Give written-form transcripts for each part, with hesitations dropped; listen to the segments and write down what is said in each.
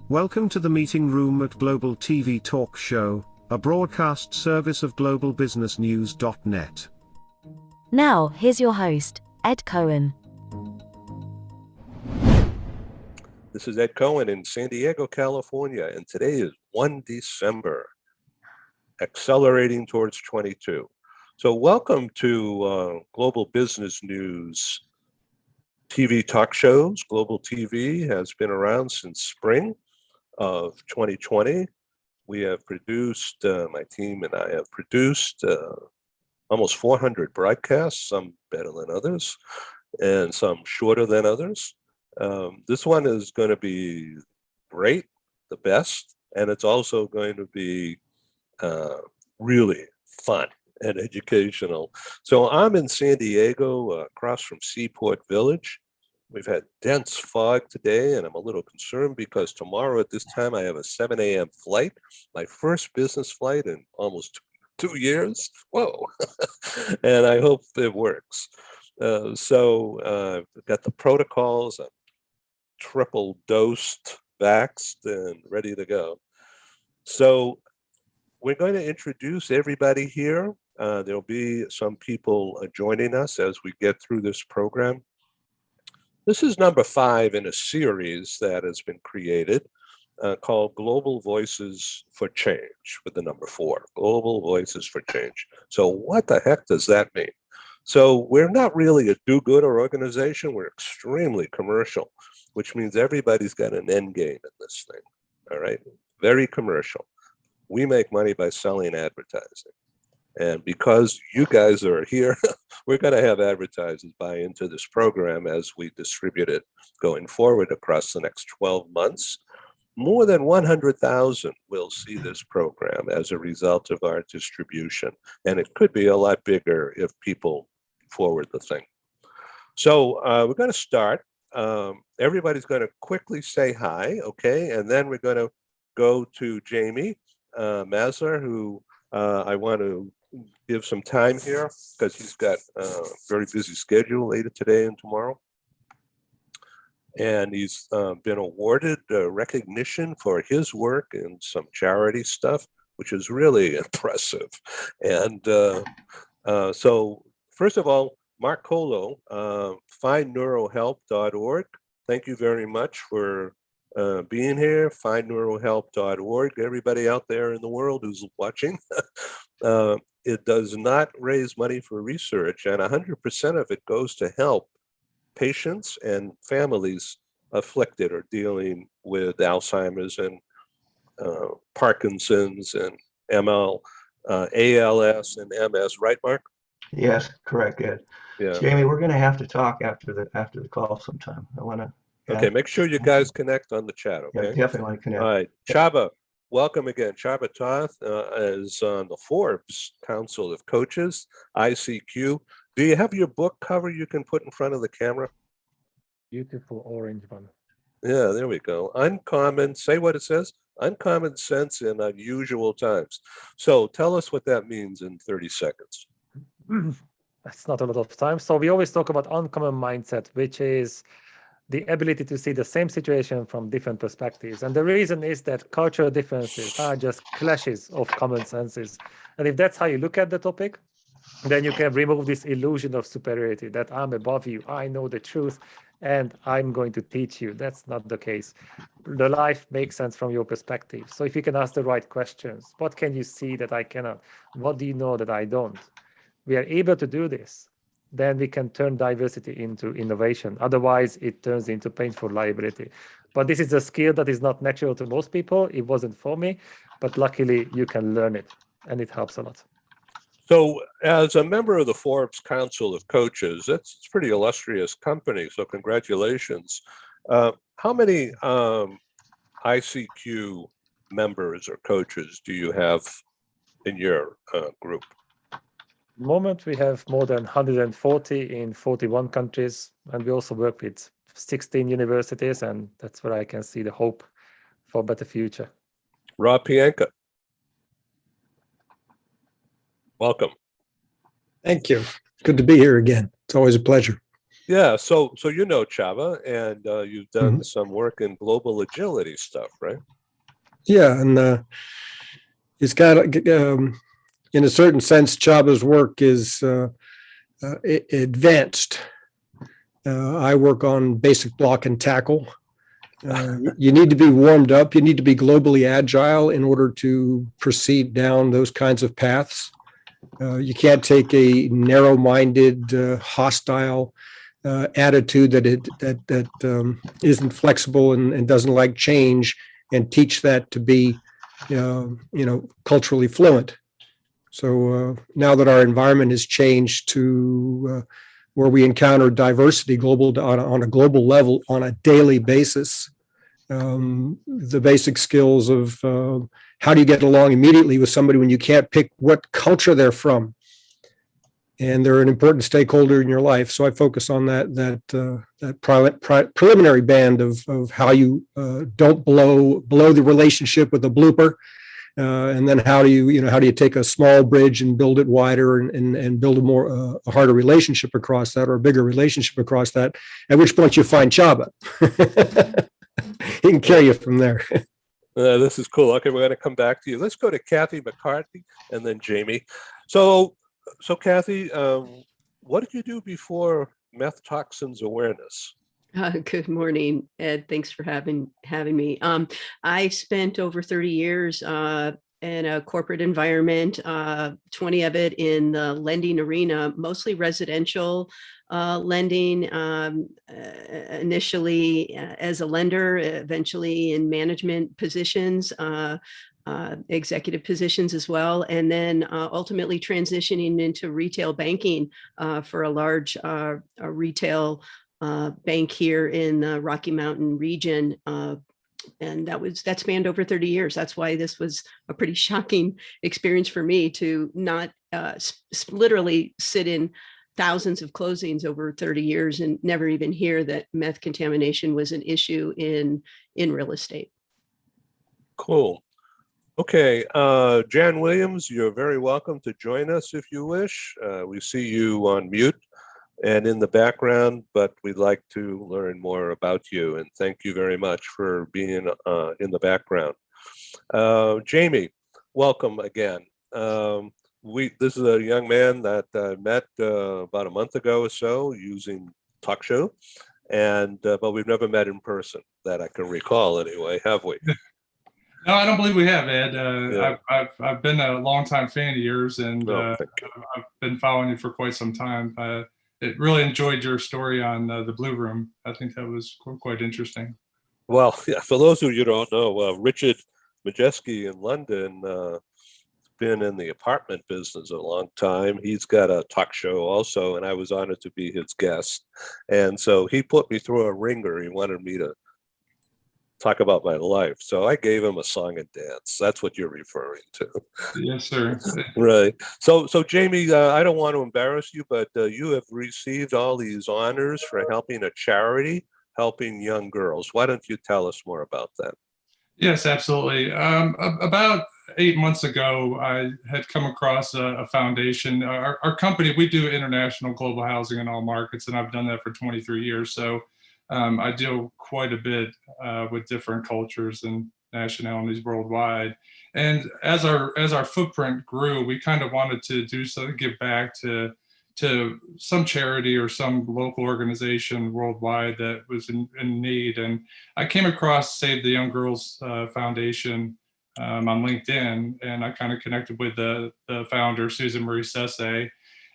Welcome to the meeting room at Global TV Talk Show, a broadcast service of globalbusinessnews.net. Now, here's your host, Ed Cohen. This is Ed Cohen in San Diego, California, and today is 1 December, accelerating towards 22. So welcome to Global Business News TV talk shows. Global TV has been around since spring of 2020. We have produced, my team and I have produced almost 400 broadcasts, some better than others, and some shorter than others. This one is going to be great, the best, and it's also going to be really fun and educational. So I'm in San Diego, across from Seaport Village. We've had dense fog today, and I'm a little concerned because tomorrow at this time I have a 7 a.m. flight, my first business flight in almost 2 years. Whoa! And I hope it works. So I've got the protocols. I'm triple dosed, vaxxed, and ready to go. So we're going to introduce everybody here. There'll be some people joining us as we get through this program. This is number 5 in a series that has been created called Global Voices for Change, with the number 4, Global Voices for Change. So what the heck does that mean? So we're not really a do-gooder organization. We're extremely commercial, which means everybody's got an end game in this thing, all right? Very commercial. We make money by selling advertising. And because you guys are here, we're going to have advertisers buy into this program as we distribute it going forward across the next 12 months. More than 100,000 will see this program as a result of our distribution. And it could be a lot bigger if people forward the thing. So we're going to start. Everybody's going to quickly say hi, okay? And then we're going to go to Jamie Masler, who I want to give some time here because he's got a very busy schedule later today and tomorrow. And he's been awarded recognition for his work in some charity stuff, which is really impressive. And so first of all, Mark Colo, findneurohelp.org. Thank you very much for being here. Findneurohelp.org. Everybody out there in the world who's watching, it does not raise money for research, and 100% of it goes to help patients and families afflicted or dealing with Alzheimer's and Parkinson's and ML, ALS and MS. Right, Mark? Yes, correct, Ed. Yeah. Jamie, we're going to have to talk after the call sometime. I want to. Okay, make sure you guys connect on the chat, okay? Yeah, definitely connect. All right, Chaba, welcome again. Chaba Toth is on the Forbes Council of Coaches, ICQ. Do you have your book cover you can put in front of the camera? Beautiful orange one. Yeah, there we go. Uncommon, say what it says, uncommon sense in unusual times. So tell us what that means in 30 seconds. That's not a lot of time. So we always talk about uncommon mindset, which is the ability to see the same situation from different perspectives. And the reason is that cultural differences are just clashes of common senses. And if that's how you look at the topic, then you can remove this illusion of superiority, that I'm above you, I know the truth, and I'm going to teach you. That's not the case. The life makes sense from your perspective. So if you can ask the right questions, what can you see that I cannot? What do you know that I don't? We are able to do this, then we can turn diversity into innovation. Otherwise, it turns into painful liability. But this is a skill that is not natural to most people. It wasn't for me, but luckily you can learn it, and it helps a lot. So as a member of the Forbes Council of Coaches, it's a pretty illustrious company, so congratulations. How many ICQ members or coaches do you have in your group? At the moment, we have more than 140 in 41 countries, and we also work with 16 universities, and that's where I can see the hope for a better future. Rob Pianka. Welcome. Thank you. Good to be here again. It's always a pleasure. Yeah, so you know Chava, and you've done Mhm. some work in global agility stuff, right? Yeah, and it's got in a certain sense, Chaba's work is advanced. I work on basic block and tackle. You need to be warmed up. You need to be globally agile in order to proceed down those kinds of paths. You can't take a narrow-minded, hostile attitude that isn't flexible and doesn't like change, and teach that to be, culturally fluent. So now that our environment has changed to where we encounter diversity on a global level on a daily basis, the basic skills of how do you get along immediately with somebody when you can't pick what culture they're from, and they're an important stakeholder in your life. So I focus on that preliminary band of how you don't blow the relationship with a blooper. And then how do you take a small bridge and build it wider and build a harder relationship across that, or a bigger relationship across that, at which point you find Chaba. He can carry you from there. This is cool. Okay, we're going to come back to you. Let's go to Kathy McCarthy and then Jamie. So Kathy, what did you do before meth toxins awareness? Good morning, Ed. Thanks for having me. I spent over 30 years in a corporate environment, 20 of it in the lending arena, mostly residential lending, initially as a lender, eventually in management positions, executive positions as well, and then ultimately transitioning into retail banking for a large retail bank here in the Rocky Mountain region. And that spanned over 30 years. That's why this was a pretty shocking experience for me to not literally sit in thousands of closings over 30 years and never even hear that meth contamination was an issue in real estate. Cool. Okay, Jan Williams, you're very welcome to join us if you wish. We see you on mute and in the background, but we'd like to learn more about you, and thank you very much for being in the background. Jamie, welcome again. This is a young man that I met about a month ago or so using Talk Show, and but we've never met in person that I can recall anyway, have we? No, I don't believe we have, Ed. Yeah. I've been a longtime fan of yours, and Thank you. I've been following you for quite some time. Really enjoyed your story on the Blue Room. I think that was quite interesting. Well, yeah, for those of you who don't know, Richard Majeski in London been in the apartment business a long time. He's got a talk show also, and I was honored to be his guest. And so he put me through a ringer. He wanted me to talk about my life. So I gave him a song and dance. That's what you're referring to. Yes, sir. Right. So Jamie, I don't want to embarrass you, but you have received all these honors for helping a charity, helping young girls. Why don't you tell us more about that? Yes, absolutely. About 8 months ago, I had come across a foundation. Our company, we do international global housing in all markets, and I've done that for 23 years. So I deal quite a bit with different cultures and nationalities worldwide. And as our footprint grew, we kind of wanted to do something, give back to some charity or some local organization worldwide that was in need. And I came across Save the Young Girls Foundation on LinkedIn, and I kind of connected with the founder, Susan Marie Sesse.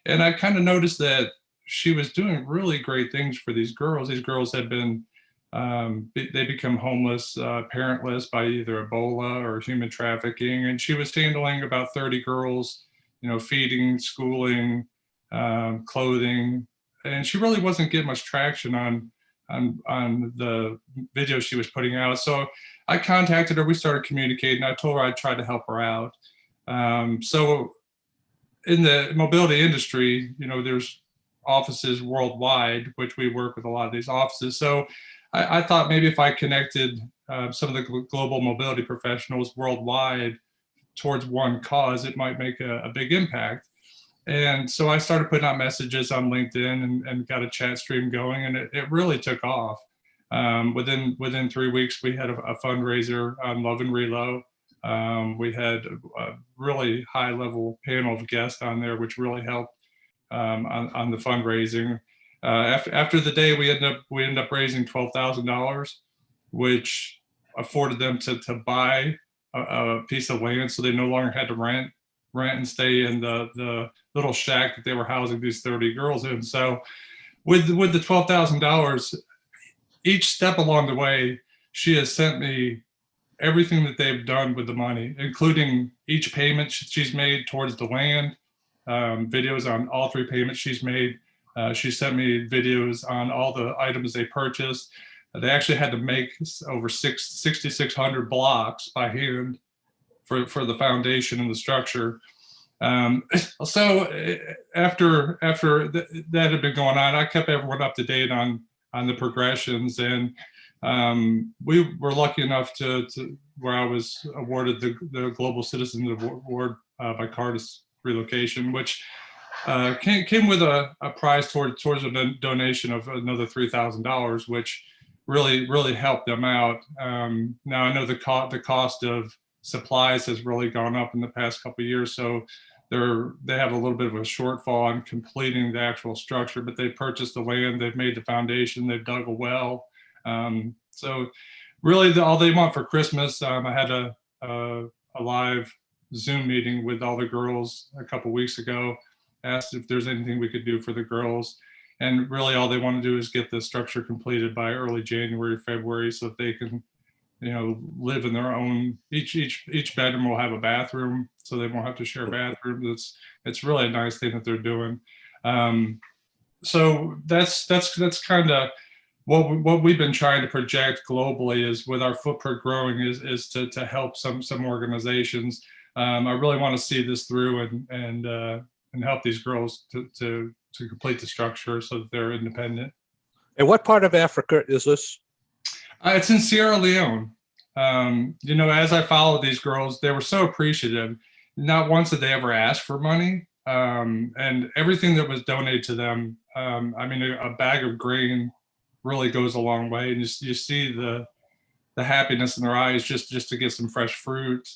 And I kind of noticed that she was doing really great things for these girls. These girls had been, they become homeless, parentless by either Ebola or human trafficking. And she was handling about 30 girls, feeding, schooling, clothing. And she really wasn't getting much traction on the videos she was putting out. So I contacted her, we started communicating. I told her I'd try to help her out. So in the mobility industry, there's offices worldwide, which we work with a lot of these offices. So I thought maybe if I connected some of the global mobility professionals worldwide towards one cause, it might make a big impact. And so I started putting out messages on LinkedIn and got a chat stream going, and it really took off. Within 3 weeks, we had a fundraiser on Love and Reload. We had a really high level panel of guests on there, which really helped on the fundraising. After the day, we ended up raising $12,000, which afforded them to buy a piece of land, so they no longer had to rent and stay in the little shack that they were housing these 30 girls in. So with the $12,000, each step along the way, she has sent me everything that they've done with the money, including each payment she's made towards the land, videos on all 3 payments she's made. She sent me videos on all the items they purchased. They actually had to make over 6,600 blocks by hand for the foundation and the structure. So after that had been going on, I kept everyone up to date on the progressions, and we were lucky enough to where I was awarded the Global Citizens Award by Cardis Relocation, which came with a prize towards a donation of another $3,000, which really helped them out. Now I know the cost of supplies has really gone up in the past couple of years, so they have a little bit of a shortfall on completing the actual structure, but they purchased the land, they've made the foundation, they've dug a well. So really all they want for Christmas, I had a live Zoom meeting with all the girls a couple weeks ago, asked if there's anything we could do for the girls. And really all they want to do is get the structure completed by early January, February, so that they can, live in their own, each bedroom will have a bathroom, so they won't have to share bathrooms. It's really a nice thing that they're doing. So that's kind of what we've been trying to project globally, is with our footprint growing is to help some organizations. I really want to see this through and help these girls to complete the structure so that they're independent. And what part of Africa is this? It's in Sierra Leone. As I followed these girls, they were so appreciative. Not once did they ever ask for money. And everything that was donated to them, a bag of grain really goes a long way. And you see the happiness in their eyes just to get some fresh fruit,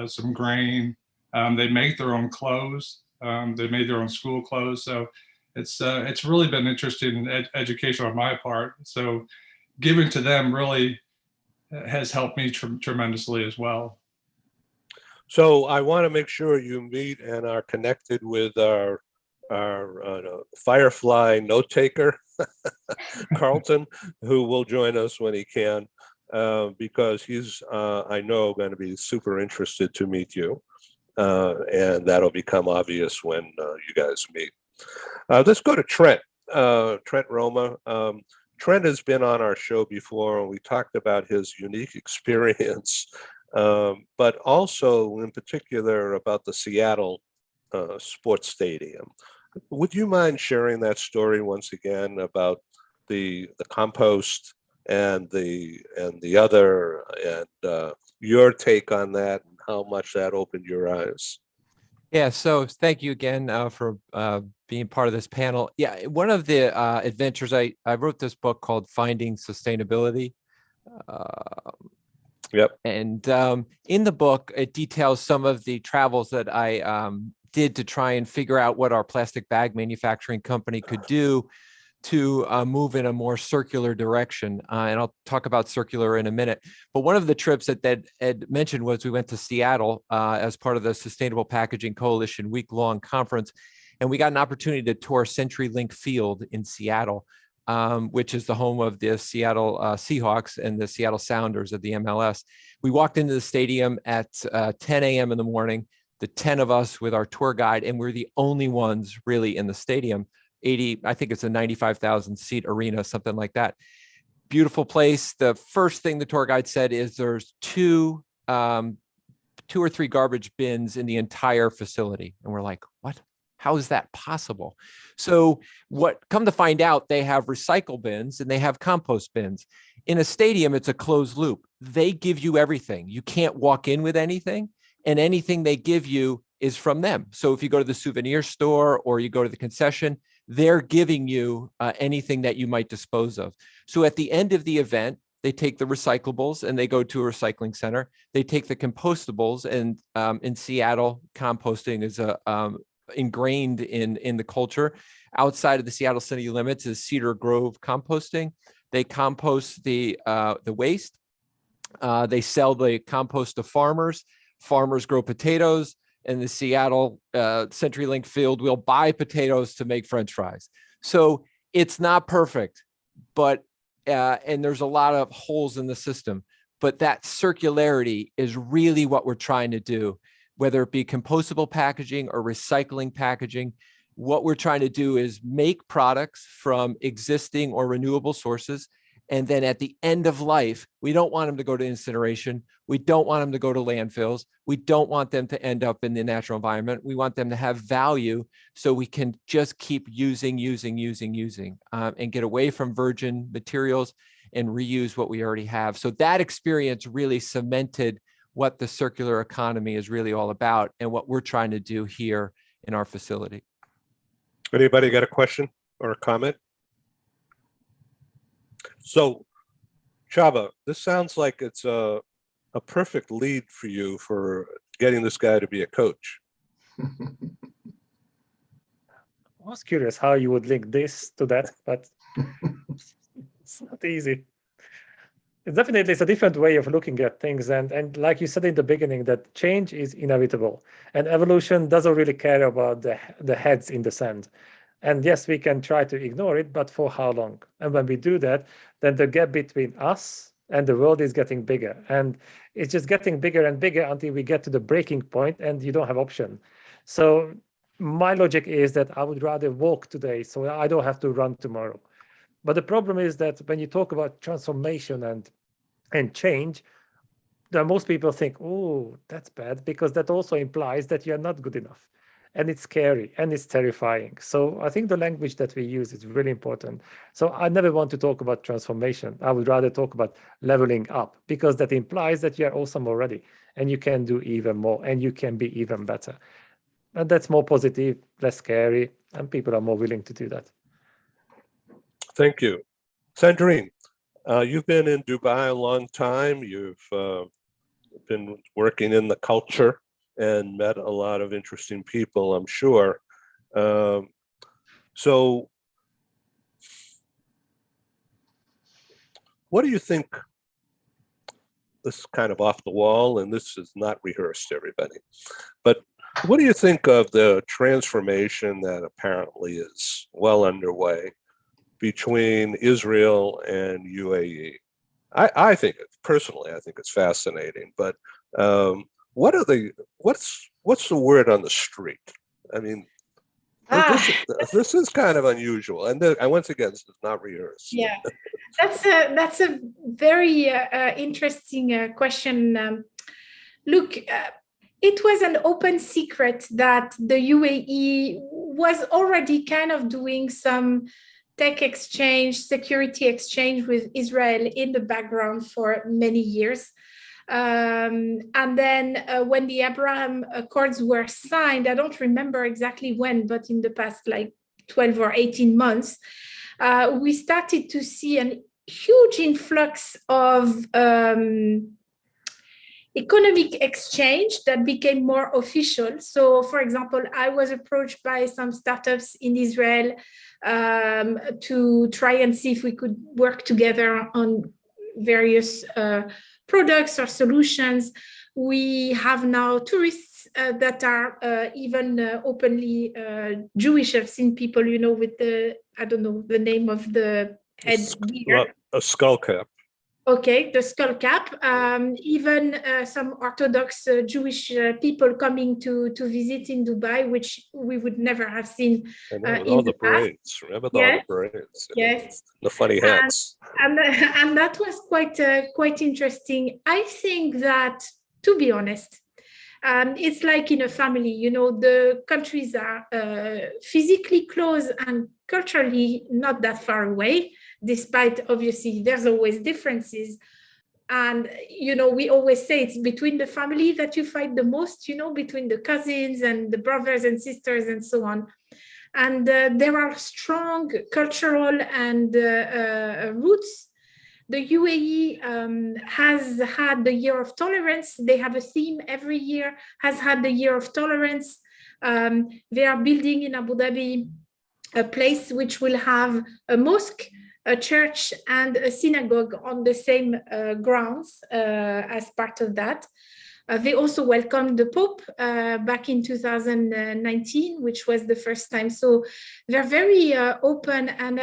some grain. They make their own clothes. They made their own school clothes. So it's really been interesting and educational on my part. So giving to them really has helped me tremendously as well. So I want to make sure you meet and are connected with our Firefly note taker, Carlton, who will join us when he can, because he's, I know, going to be super interested to meet you. And that'll become obvious when you guys meet. Let's go to Trent. Trent Roma. Trent has been on our show before, and we talked about his unique experience, but also in particular about the Seattle sports stadium. Would you mind sharing that story once again about the compost and the other, and your take on that, and how much that opened your eyes? Yeah, so thank you again for being part of this panel. Yeah, one of the adventures, I wrote this book called Finding Sustainability. Yep. And in the book, it details some of the travels that I did to try and figure out what our plastic bag manufacturing company could do to move in a more circular direction. And I'll talk about circular in a minute. But one of the trips that Ed mentioned was we went to Seattle as part of the Sustainable Packaging Coalition week-long conference. And we got an opportunity to tour CenturyLink Field in Seattle, which is the home of the Seattle Seahawks and the Seattle Sounders of the MLS. We walked into the stadium at 10 a.m. in the morning, the 10 of us with our tour guide, and we're the only ones really in the stadium. I think it's a 95,000 seat arena, something like that. Beautiful place. The first thing the tour guide said is there's two or three garbage bins in the entire facility. And we're like, what? How is that possible? So come to find out, they have recycle bins and they have compost bins. In a stadium, it's a closed loop. They give you everything. You can't walk in with anything, and anything they give you is from them. So if you go to the souvenir store or you go to the concession, they're giving you anything that you might dispose of. So at the end of the event, they take the recyclables and they go to a recycling center. They take the compostables, and in Seattle, composting is ingrained in the culture. Outside of the Seattle city limits is Cedar Grove composting. They compost the waste. They sell the compost to farmers. Farmers grow potatoes, and the Seattle CenturyLink field will buy potatoes to make French fries. So it's not perfect, but and there's a lot of holes in the system, but that circularity is really what we're trying to do, whether it be compostable packaging or recycling packaging. What we're trying to do is make products from existing or renewable sources. And then at the end of life, we don't want them to go to incineration. We don't want them to go to landfills. We don't want them to end up in the natural environment. We want them to have value so we can just keep using, and get away from virgin materials and reuse what we already have. So that experience really cemented what the circular economy is really all about and what we're trying to do here in our facility. Anybody got a question or a comment? So, Chava, this sounds like it's a perfect lead for you for getting this guy to be a coach. I was curious how you would link this to that, but it's not easy. It's definitely a different way of looking at things. And like you said in the beginning, that change is inevitable. And evolution doesn't really care about the heads in the sand. And yes, we can try to ignore it, but for how long? And when we do that, then the gap between us and the world is getting bigger. And it's just getting bigger and bigger until we get to the breaking point and you don't have option. So my logic is that I would rather walk today so I don't have to run tomorrow. But the problem is that when you talk about transformation and change, then most people think, oh, that's bad, because that also implies that you're not good enough. And it's scary and it's terrifying. So I think the language that we use is really important. So I never want to talk about transformation. I would rather talk about leveling up, because that implies that you're awesome already and you can do even more and you can be even better. And that's more positive, less scary, and people are more willing to do that. Thank you. Sandrine, you've been in Dubai a long time. You've been working in the culture and met a lot of interesting people, I'm sure. So what do you think, this is kind of off the wall and this is not rehearsed, everybody, but what do you think of the transformation that apparently is well underway between Israel and UAE? I think, personally, I think it's fascinating, but what's the word on the street? I mean, this is kind of unusual, and once again, this is not rehearsed. Yeah, that's a very interesting question. Look, it was an open secret that the UAE was already kind of doing some tech exchange, security exchange with Israel in the background for many years. And then when the Abraham Accords were signed, I don't remember exactly when, but in the past like 12 or 18 months, we started to see a huge influx of economic exchange that became more official. So, for example, I was approached by some startups in Israel to try and see if we could work together on various products or solutions. We have now tourists that are even openly Jewish. I've seen people, with I don't know the name of the head gear. A skull cap. Okay, the skull cap. Even some Orthodox Jewish people coming to visit in Dubai, which we would never have seen I know, with in all the the braids. Remember all the braids? Yes. The funny hats. And that was quite interesting. I think that, to be honest, it's like in a family, the countries are physically close and culturally not that far away, despite obviously there's always differences. And, we always say it's between the family that you fight the most, between the cousins and the brothers and sisters and so on. And there are strong cultural and roots. The UAE has had the Year of Tolerance. They have a theme every year, has had the Year of Tolerance. They are building in Abu Dhabi a place which will have a mosque, a church, and a synagogue on the same grounds as part of that. They also welcomed the Pope back in 2019, which was the first time. So they're very open and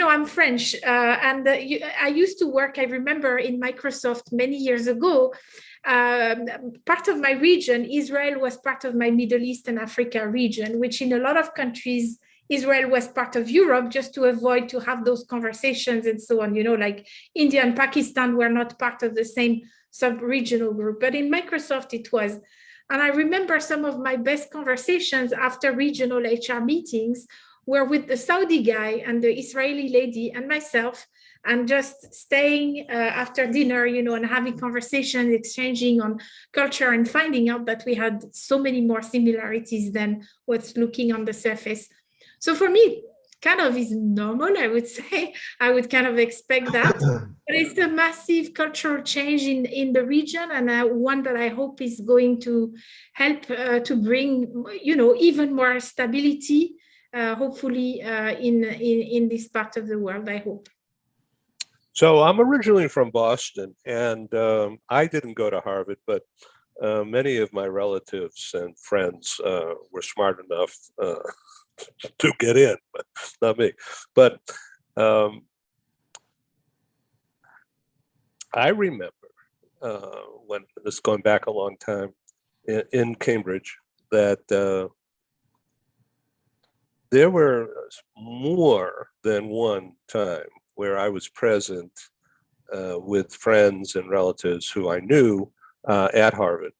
I'm French, and I used to work, I remember, in Microsoft many years ago. Part of my region, Israel, was part of my Middle East and Africa region, which in a lot of countries, Israel was part of Europe, just to avoid to have those conversations and so on. Like India and Pakistan were not part of the same sub-regional group, but in Microsoft it was. And I remember some of my best conversations after regional HR meetings were with the Saudi guy and the Israeli lady and myself, and just staying after dinner, and having conversations, exchanging on culture, and finding out that we had so many more similarities than what's looking on the surface. So for me, kind of is normal, I would say. I would kind of expect that. But it's a massive cultural change in the region, and one that I hope is going to help to bring, even more stability, hopefully in this part of the world, I hope. So I'm originally from Boston, and I didn't go to Harvard, but many of my relatives and friends were smart enough to get in, but not me. But I remember when this is going back a long time in Cambridge, that there were more than one time where I was present with friends and relatives who I knew at Harvard,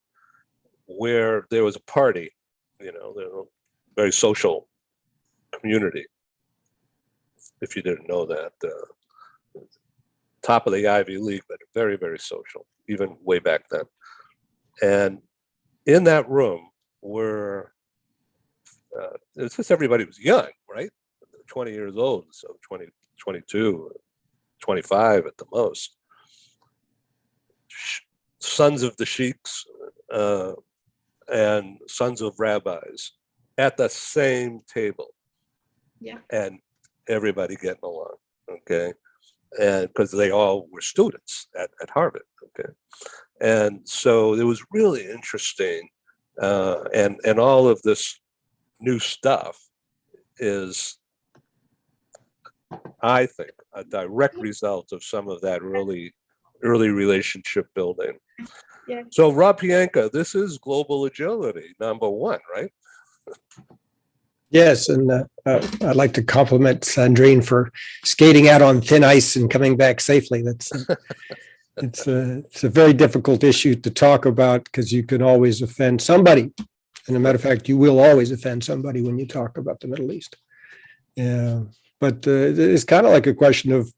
where there was a party, very social community. If you didn't know that, top of the Ivy League, but very, very social, even way back then. And in that room were, it's just everybody was young, right? 20 years old, so 20, 22, 25 at the most. Sons of the sheiks and sons of rabbis at the same table. Yeah. And everybody getting along, okay? And because they all were students at Harvard, okay? And so it was really interesting. And all of this new stuff is, I think, a direct result of some of that early relationship building. Yeah. So Rob Pianka, this is global agility #1, right? Yes, and I'd like to compliment Sandrine for skating out on thin ice and coming back safely. That's it's a very difficult issue to talk about, because you can always offend somebody. And as a matter of fact, you will always offend somebody when you talk about the Middle East. Yeah, but it's kind of like a question of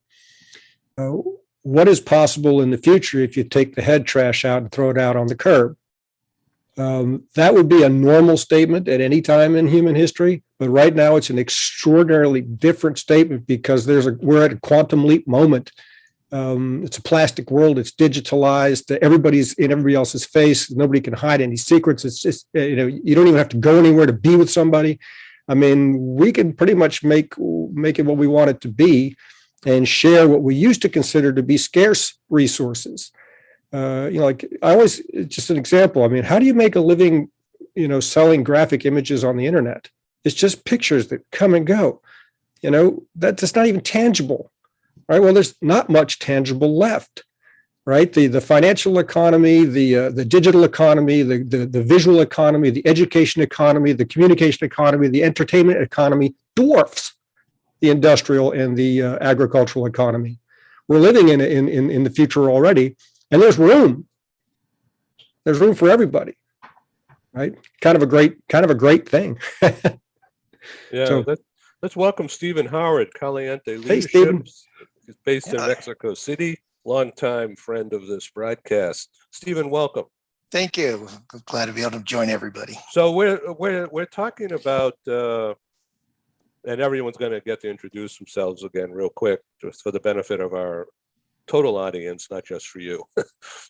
what is possible in the future if you take the head trash out and throw it out on the curb. That would be a normal statement at any time in human history, but right now it's an extraordinarily different statement, because we're at a quantum leap moment. It's a plastic world. It's digitalized. Everybody's in everybody else's face. Nobody can hide any secrets. It's just, you don't even have to go anywhere to be with somebody. I mean, we can pretty much make it what we want it to be, and share what we used to consider to be scarce resources. Like I always, just an example. I mean, how do you make a living, selling graphic images on the internet? It's just pictures that come and go. That's not even tangible, right? Well, there's not much tangible left, right? The financial economy, the digital economy, the visual economy, the education economy, the communication economy, the entertainment economy dwarfs the industrial and the agricultural economy. We're living in the future already. And there's room for everybody, right? Kind of a great thing. Yeah. So, Let's welcome Stephen Howard, Caliente Hey, Stephen. He's based in Mexico City, longtime friend of this broadcast. Stephen, welcome. Thank you. I'm glad to be able to join everybody. So we're talking about, and everyone's going to get to introduce themselves again real quick, just for the benefit of our total audience, not just for you.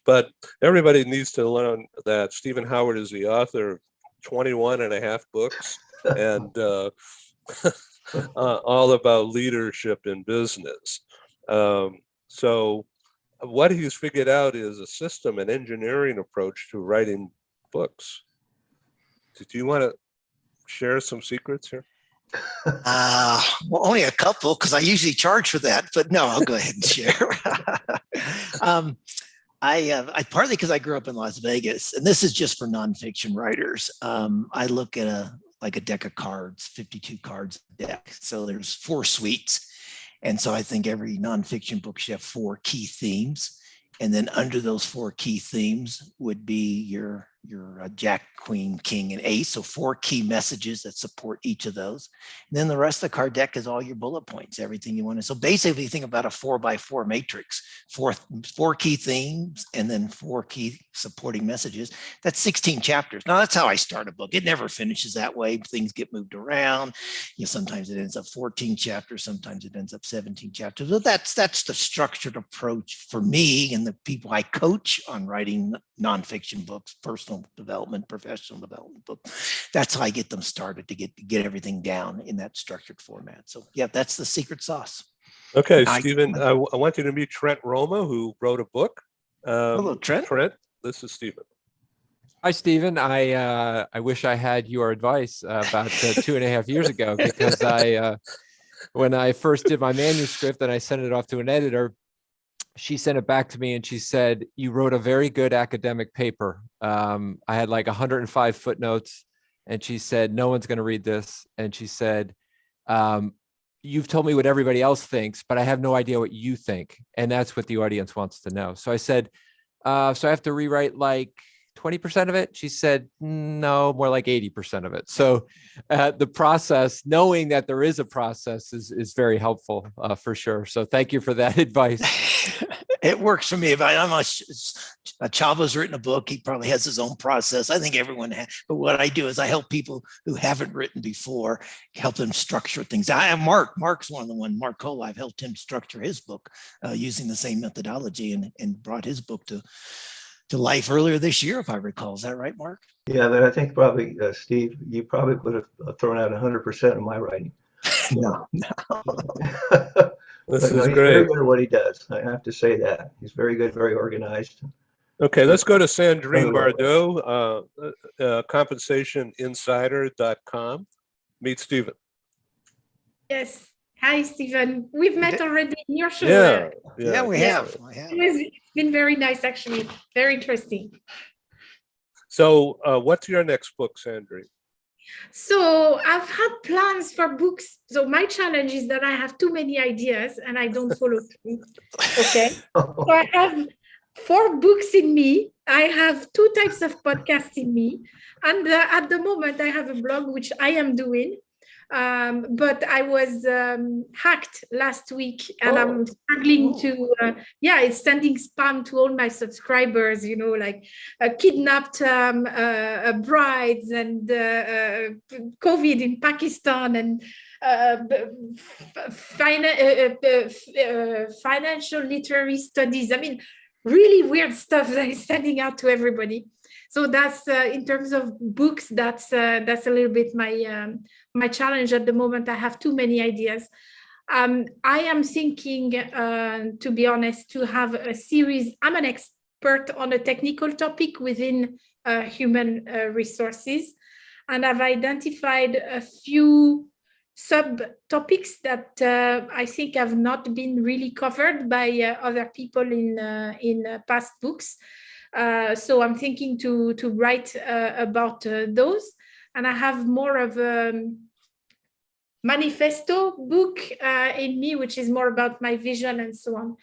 But everybody needs to learn that Stephen Howard is the author of 21 and a half books and all about leadership in business. So what he's figured out is a system, an engineering approach to writing books. Do you want to share some secrets here? Well, only a couple, because I usually charge for that, but no, I'll go ahead and share. I partly because I grew up in Las Vegas, and this is just for nonfiction writers. I look at a deck of cards, 52 cards deck. So there's 4 suites. And so I think every nonfiction book should have 4 key themes. And then under those 4 key themes would be your Jack, Queen, King, and Ace. So 4 key messages that support each of those. And then the rest of the card deck is all your bullet points, everything you want to. So basically think about a 4x4 matrix, 4 key themes, and then 4 key supporting messages. That's 16 chapters. Now that's how I start a book. It never finishes that way. Things get moved around. Sometimes it ends up 14 chapters. Sometimes it ends up 17 chapters. So that's the structured approach for me and the people I coach on writing nonfiction books, personal development, professional development book. That's how I get them started, to get everything down in that structured format. So yeah, that's the secret sauce. Okay, Stephen, I want you to meet Trent Roma, who wrote a book. Hello, Trent. Trent, this is Stephen. Hi, Stephen. I wish I had your advice about 2.5 years ago, because when I first did my manuscript and I sent it off to an editor, she sent it back to me and she said, "You wrote a very good academic paper." I had like 105 footnotes, and she said, "No one's going to read this." And she said, "You've told me what everybody else thinks, but I have no idea what you think. And that's what the audience wants to know." So I said, "So I have to rewrite like 20% of it?" She said, "No, more like 80% of it." So the process, knowing that there is a process, is very helpful for sure. So thank you for that advice. It works for me. If Chava's written a book, he probably has his own process. I think everyone has. But what I do is I help people who haven't written before, help them structure things. I have Mark's one of the ones, Mark Cole, I've helped him structure his book using the same methodology and brought his book to life earlier this year, if I recall. Is that right, Mark? Yeah, but I think probably, Steve, you probably would have thrown out 100% of my writing. No. This But no, is he's great. very good at what he does. I have to say that. He's very good, very organized. Okay, let's go to Sandrine Bardot, compensationinsider.com. Meet Stephen. Yes. Hi, Stephen. We've met already in your show. Yeah, we have. It's been very nice, actually. Very interesting. So what's your next book, Sandrine? So I've had plans for books. So my challenge is that I have too many ideas and I don't follow through. Okay. So I have 4 books in me. I have 2 types of podcasts in me. And at the moment, I have a blog, which I am doing. But I was hacked last week, and I'm struggling to, it's sending spam to all my subscribers, like kidnapped brides and COVID in Pakistan and financial literary studies. I mean, really weird stuff that is sending out to everybody. So that's in terms of books, that's a little bit my challenge at the moment. I have too many ideas. I am thinking, to be honest, to have a series. I'm an expert on a technical topic within human resources, and I've identified a few subtopics that I think have not been really covered by other people in past books. So I'm thinking to write about those, and I have more of a manifesto book in me, which is more about my vision and so on.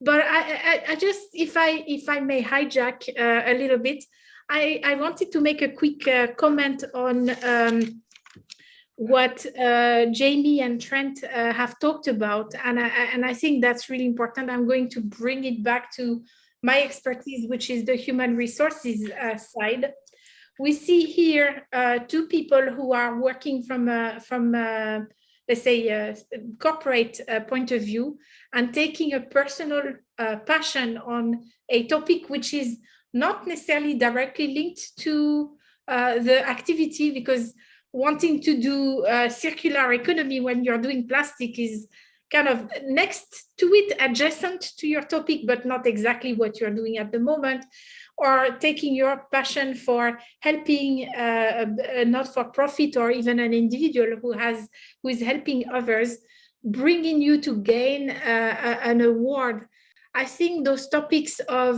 But I just, if I may hijack a little bit, I wanted to make a quick comment on what Jamie and Trent have talked about, and I think that's really important. I'm going to bring it back to my expertise, which is the human resources side. We see here two people who are working from let's say, a corporate point of view, and taking a personal passion on a topic which is not necessarily directly linked to the activity, because wanting to do circular economy when you're doing plastic is kind of next to it, adjacent to your topic, but not exactly what you're doing at the moment. Or taking your passion for helping a not-for-profit or even an individual who is helping others, bringing you to gain an award. I think those topics of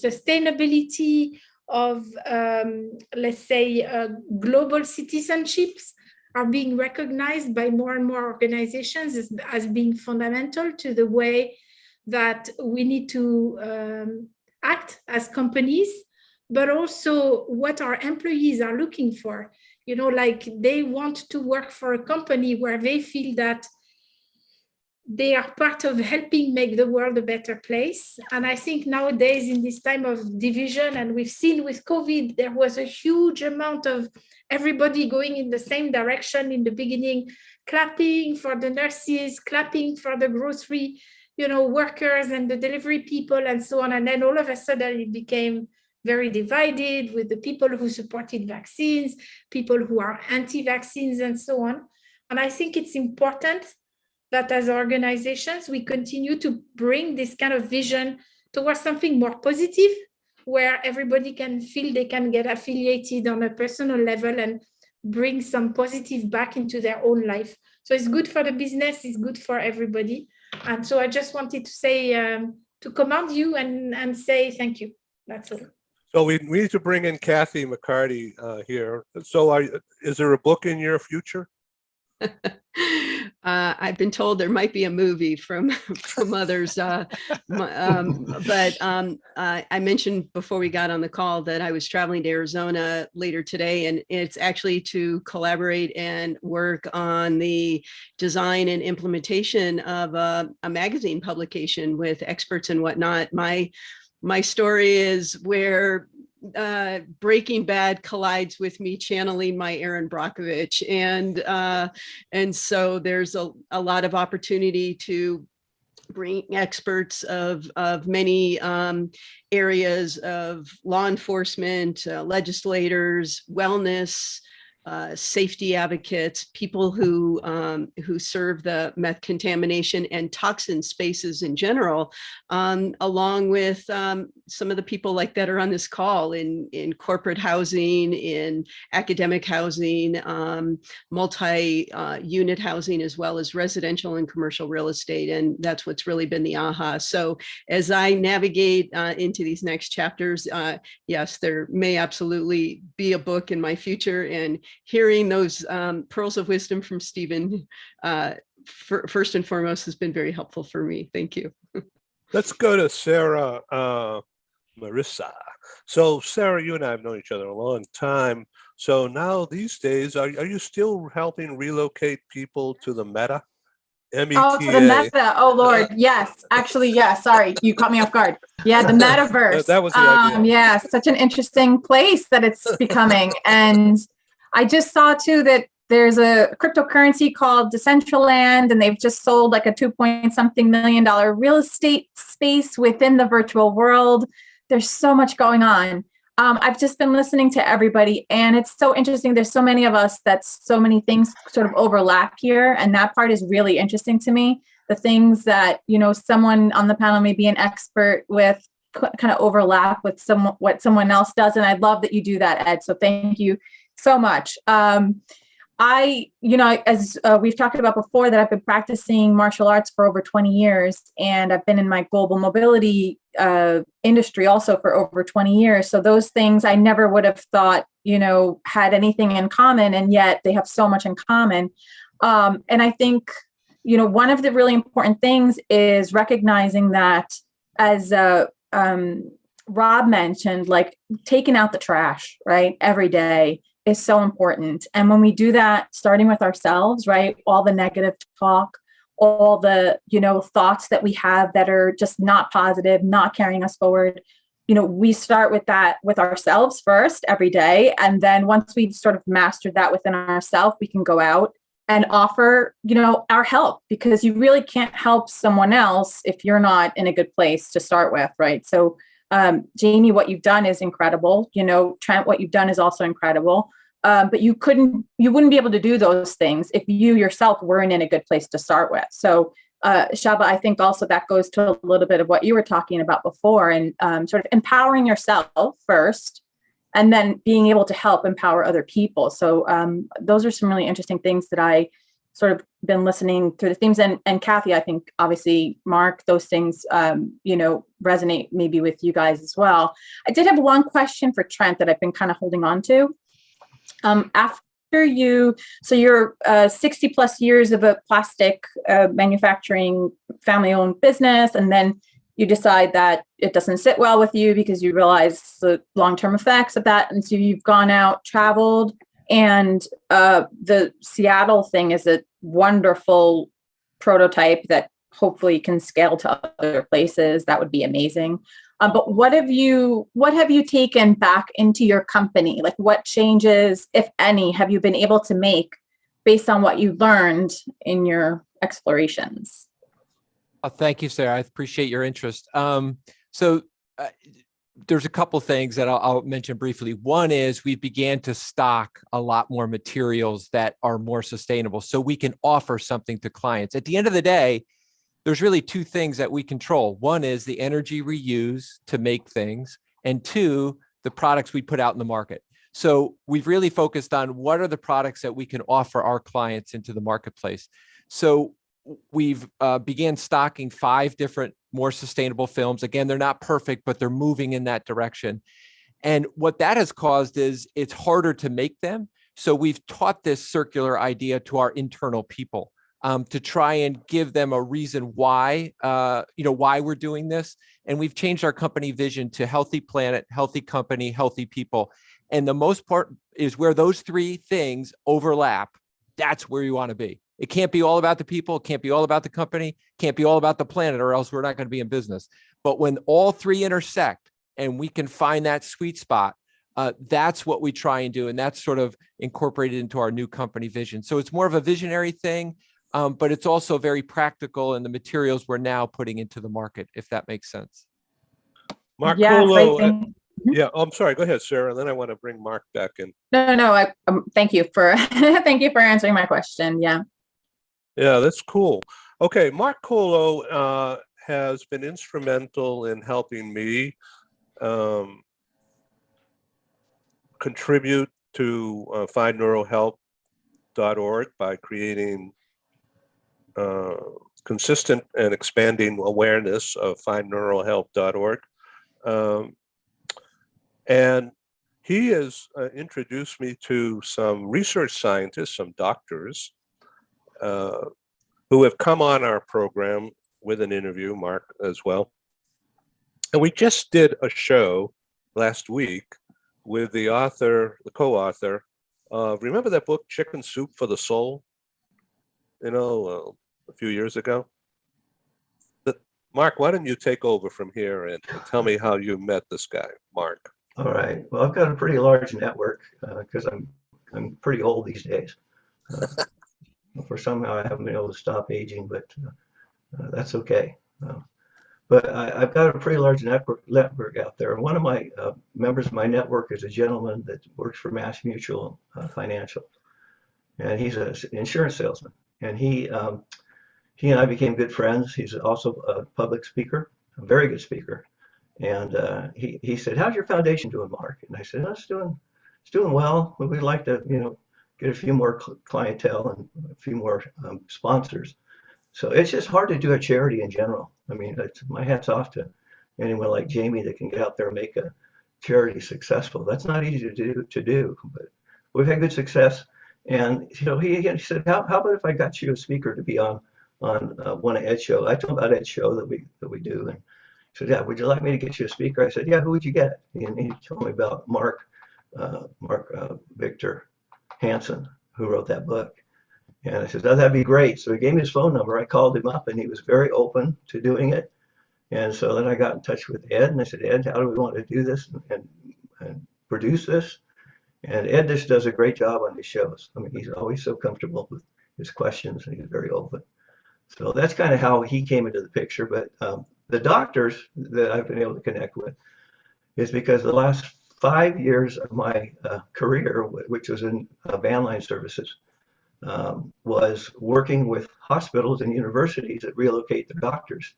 sustainability, of let's say global citizenships, are being recognized by more and more organizations as being fundamental to the way that we need to act as companies, but also what our employees are looking for. Like they want to work for a company where they feel that they are part of helping make the world a better place. And I think nowadays, in this time of division, and we've seen with COVID, there was a huge amount of everybody going in the same direction in the beginning, clapping for the nurses, clapping for the grocery workers and the delivery people and so on. And then all of a sudden it became very divided, with the people who supported vaccines, people who are anti-vaccines and so on. And I think it's important that as organizations, we continue to bring this kind of vision towards something more positive, where everybody can feel they can get affiliated on a personal level and bring some positive back into their own life. So it's good for the business, it's good for everybody. And so I just wanted to say, to commend you and say thank you. That's all. So we need to bring in Kathy McCarthy here. So is there a book in your future? I've been told there might be a movie from others, but I mentioned before we got on the call that I was traveling to Arizona later today, and it's actually to collaborate and work on the design and implementation of a magazine publication with experts and whatnot. My story is where Breaking Bad collides with me channeling my Aaron Brockovich, and so there's a lot of opportunity to bring experts of many areas of law enforcement, legislators, wellness, safety advocates, people who serve the meth contamination and toxin spaces in general, along with some of the people like that are on this call in corporate housing, in academic housing, multi-unit housing, as well as residential and commercial real estate. And that's what's really been the aha. So as I navigate into these next chapters, yes, there may absolutely be a book in my future, and hearing those pearls of wisdom from Stephen, first and foremost, has been very helpful for me. Thank you. Let's go to Sarah Marissa. So Sarah, you and I have known each other a long time. So now these days, are you still helping relocate people to the Meta? M-E-T-A. Oh, to the Meta. Oh, Lord. Yes. Actually, yes. Sorry. You caught me off guard. Yeah, the metaverse. That was the idea. Yeah, such an interesting place that it's becoming. And I just saw, too, that there's a cryptocurrency called Decentraland, and they've just sold like a $2-point-something million real estate space within the virtual world. There's so much going on. I've just been listening to everybody, and it's so interesting. There's so many of us that so many things sort of overlap here, and that part is really interesting to me. The things that, someone on the panel may be an expert with kind of overlap with what someone else does, and I love that you do that, Ed. So thank you so much. As we've talked about before, that I've been practicing martial arts for over 20 years, and I've been in my global mobility industry also for over 20 years. So those things I never would have thought, had anything in common, and yet they have so much in common. And I think, one of the really important things is recognizing that, as Rob mentioned, like taking out the trash, right, every day. is so important. And when we do that, starting with ourselves, right? All the negative talk, all the, thoughts that we have that are just not positive, not carrying us forward. We start with that with ourselves first every day. And then once we've sort of mastered that within ourselves, we can go out and offer, our help, because you really can't help someone else if you're not in a good place to start with, right? So, Jamie, what you've done is incredible. Trent, what you've done is also incredible. But you wouldn't be able to do those things if you yourself weren't in a good place to start with. So, Shaba, I think also that goes to a little bit of what you were talking about before, and sort of empowering yourself first, and then being able to help empower other people. So those are some really interesting things that I sort of been listening through the themes. And Kathy, I think obviously, Mark, those things, resonate maybe with you guys as well. I did have one question for Trent that I've been kind of holding on to. After you're 60 plus years of a plastic manufacturing family-owned business, and then you decide that it doesn't sit well with you because you realize the long-term effects of that. And so you've gone out, traveled, and the Seattle thing is a wonderful prototype that hopefully can scale to other places. That would be amazing. But what have you taken back into your company? Like, what changes, if any, have you been able to make based on what you learned in your explorations? Thank you, Sarah. I appreciate your interest. So there's a couple things that I'll mention briefly. One is we began to stock a lot more materials that are more sustainable, so we can offer something to clients. At the end of the day, there's really two things that we control. One is the energy we use to make things, and two, the products we put out in the market. So we've really focused on what are the products that we can offer our clients into the marketplace. So we've began stocking 5 different more sustainable films. Again, they're not perfect, but they're moving in that direction. And what that has caused is it's harder to make them. So we've taught this circular idea to our internal people to try and give them a reason why, why we're doing this. And we've changed our company vision to healthy planet, healthy company, healthy people. And the most part is where those 3 things overlap. That's where you want to be. It can't be all about the people. It can't be all about the company. Can't be all about the planet, or else we're not going to be in business. But when all 3 intersect and we can find that sweet spot, that's what we try and do. And that's sort of incorporated into our new company vision. So it's more of a visionary thing, but it's also very practical in the materials we're now putting into the market, if that makes sense. Mark Yeah, Colo, yeah, I'm sorry. Go ahead, Sarah. And then I want to bring Mark back in. No. Thank you for thank you for answering my question. Yeah. Yeah, that's cool. Okay, Mark Colo has been instrumental in helping me contribute to findneurohelp.org by creating consistent and expanding awareness of findneurohelp.org. And he has introduced me to some research scientists, some doctors, who have come on our program with an interview, Mark as well. And we just did a show last week with the co-author of, remember that book, Chicken Soup for the Soul? A few years ago. Mark, why don't you take over from here and tell me how you met this guy, Mark? All right. Well, I've got a pretty large network because I'm pretty old these days. For somehow I haven't been able to stop aging, but that's okay. But I've got a pretty large network out there. And one of my members of my network is a gentleman that works for Mass Mutual Financial, and he's an insurance salesman. And he and I became good friends. He's also a public speaker, a very good speaker. And he said, "How's your foundation doing, Mark?" And I said, "Oh, it's doing well. But we'd like to, get a few more clientele and a few more sponsors." So it's just hard to do a charity in general. I mean, my hat's off to anyone like Jamie that can get out there and make a charity successful. That's not easy to do, but we've had good success. And he said, "How about if I got you a speaker to be on one of Ed's show?" I told him about Ed's show that we do, and he said, "Yeah, would you like me to get you a speaker?" I said, "Yeah, who would you get?" And he told me about Mark Victor Hansen, who wrote that book. And I said, oh, that'd be great. So he gave me his phone number. I called him up and he was very open to doing it. And so then I got in touch with Ed and I said, Ed, how do we want to do this and produce this? And Ed just does a great job on his shows. I mean, he's always so comfortable with his questions and he's very open. So that's kind of how he came into the picture. But the doctors that I've been able to connect with is because the last 5 years of my career, which was in van line services, was working with hospitals and universities that relocate their doctors.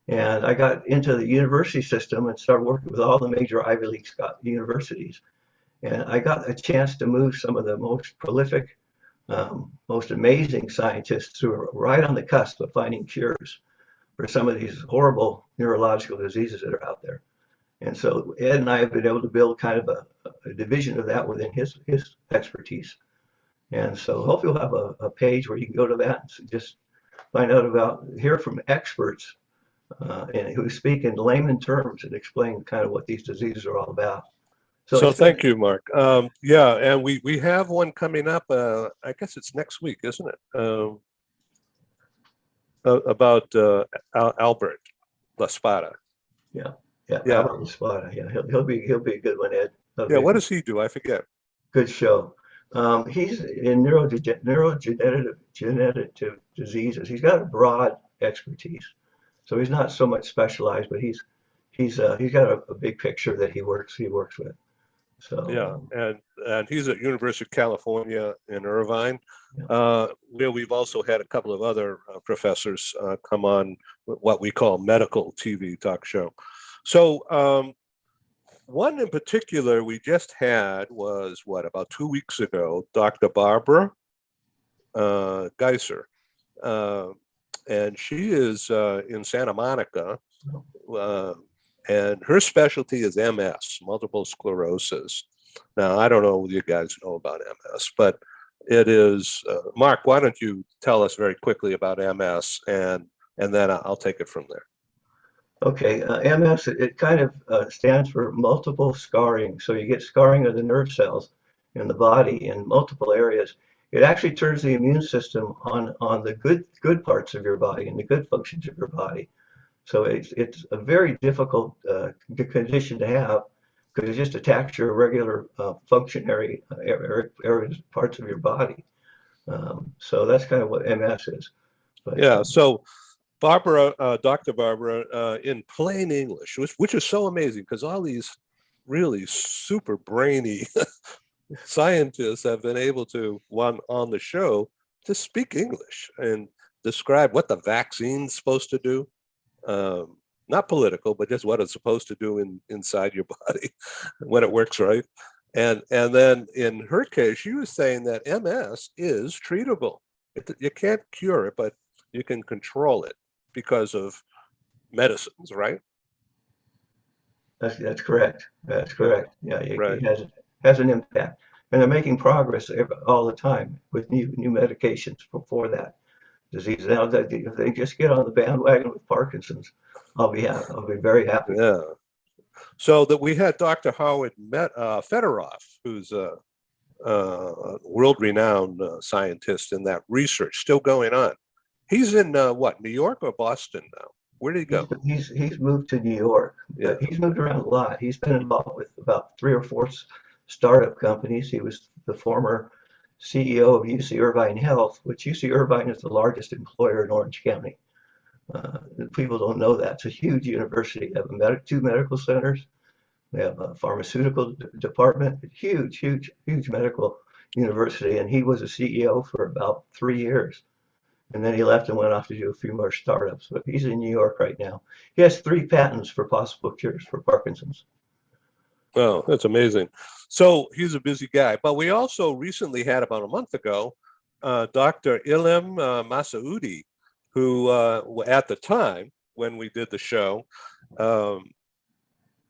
And I got into the university system and started working with all the major Ivy League universities. And I got a chance to move some of the most prolific, most amazing scientists who are right on the cusp of finding cures for some of these horrible neurological diseases that are out there. And so Ed and I have been able to build kind of a division of that within his expertise. And so hopefully we'll have a page where you can go to that and just find out about, hear from experts and who speak in layman terms and explain kind of what these diseases are all about. So thank you, Mark. Yeah, and we have one coming up. I guess it's next week, isn't it? About Albert La Spada. Yeah, Albert La Spada. Yeah, he'll be a good one, Ed. Yeah, what does he do? I forget. Good show. He's in neurodegenerative diseases. He's got a broad expertise, so he's not so much specialized, but he's got a big picture that he works with. So yeah, and he's at University of California in Irvine, where we've also had a couple of other professors come on what we call medical TV talk show. So one in particular we just had was about 2 weeks ago, Dr. Barbara Geiser, and she is in Santa Monica. And her specialty is MS, multiple sclerosis. Now, I don't know what you guys know about MS, but it is, Mark, why don't you tell us very quickly about MS and then I'll take it from there. Okay, MS, it kind of stands for multiple scarring. So you get scarring of the nerve cells in the body in multiple areas. It actually turns the immune system on the good parts of your body and the good functions of your body. So it's a very difficult condition to have because it just attacks your regular functionary areas, parts of your body. So that's kind of what MS is. But, yeah. So Barbara, Dr. Barbara, in plain English, which is so amazing because all these really super brainy scientists have been able to, on the show, to speak English and describe what the vaccine's supposed to do. Not political, but just what it's supposed to do inside your body when it works right. And then in her case, she was saying that MS is treatable. You can't cure it, but you can control it because of medicines, right? That's correct. That's correct. Yeah, it has an impact, and they're making progress all the time with new medications for that disease. Now, if they just get on the bandwagon with Parkinson's, I'll be very happy. Yeah. So that we had Dr. Howard Fedorov, who's a world-renowned scientist in that research, still going on. He's in New York or Boston now? Where did he go? He's moved to New York. Yeah. He's moved around a lot. He's been involved with about 3 or 4 startup companies. He was the former CEO of UC Irvine Health, which UC Irvine is the largest employer in Orange County. People don't know that. It's a huge university. They have 2 medical centers. They have a pharmaceutical department, huge medical university. And he was a CEO for about 3 years. And then he left and went off to do a few more startups. But he's in New York right now. He has 3 patents for possible cures for Parkinson's. Oh, that's amazing. So he's a busy guy. But we also recently had, about a month ago, Dr. Ilham Masoudi, who at the time when we did the show,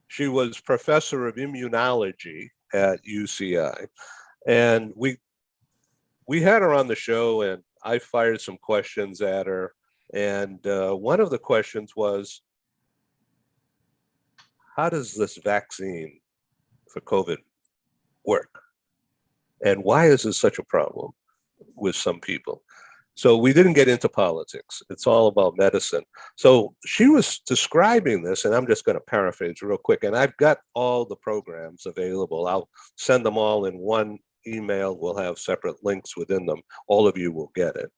she was professor of immunology at UCI. And we had her on the show, and I fired some questions at her. And one of the questions was, how does this vaccine for COVID work. And why is this such a problem with some people? So we didn't get into politics. It's all about medicine. So she was describing this, and I'm just going to paraphrase real quick. And I've got all the programs available. I'll send them all in one email. We'll have separate links within them. All of you will get it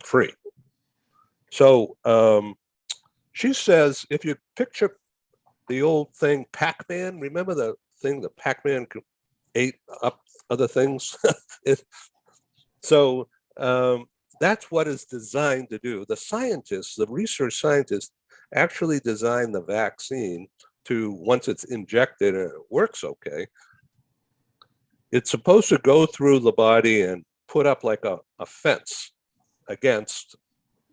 free. So she says, if you picture the old thing, Pac-Man, remember the thing that Pac-Man ate up other things? That's what it's designed to do. The scientists, the research scientists, actually designed the vaccine to, once it's injected and it works okay, it's supposed to go through the body and put up like a fence against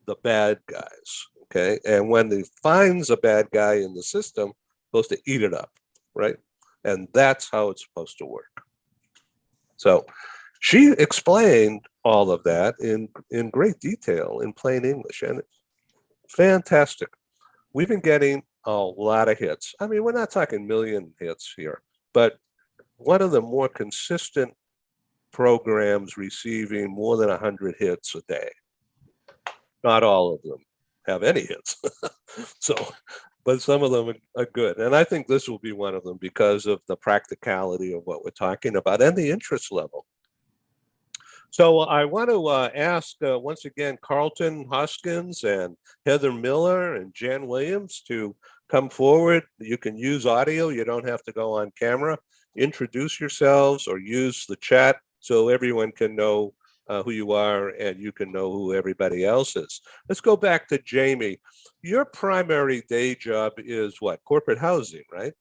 the bad guys, okay? And when it finds a bad guy in the system, it's supposed to eat it up, right? And that's how it's supposed to work. So she explained all of that in great detail in plain English, and it's fantastic. We've been getting a lot of hits. I mean, we're not talking million hits here, but one of the more consistent programs receiving more than 100 hits a day. Not all of them have any hits. But some of them are good. And I think this will be one of them because of the practicality of what we're talking about and the interest level. So I want to ask once again, Carlton Hoskins and Heather Miller and Jan Williams to come forward. You can use audio. You don't have to go on camera. Introduce yourselves or use the chat so everyone can know who you are and you can know who everybody else is. Let's go back to Jamie. Your primary day job is what? Corporate housing, right?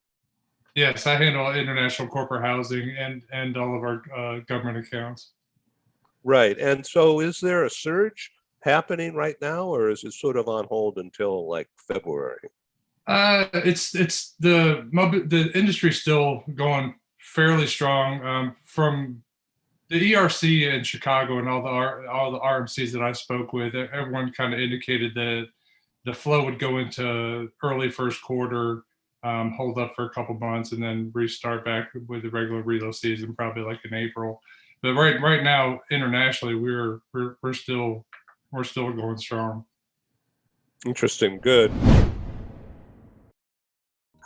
Yes, I handle international corporate housing and all of our government accounts. Right. And so is there a surge happening right now, or is it sort of on hold until like February? It's the industry's still going fairly strong. From the ERC in Chicago and all the RMCs that I spoke with, everyone kind of indicated that the flow would go into early first quarter, hold up for a couple months, and then restart back with the regular reload season, probably like in April. But right now, internationally, we're still going strong. Interesting. Good.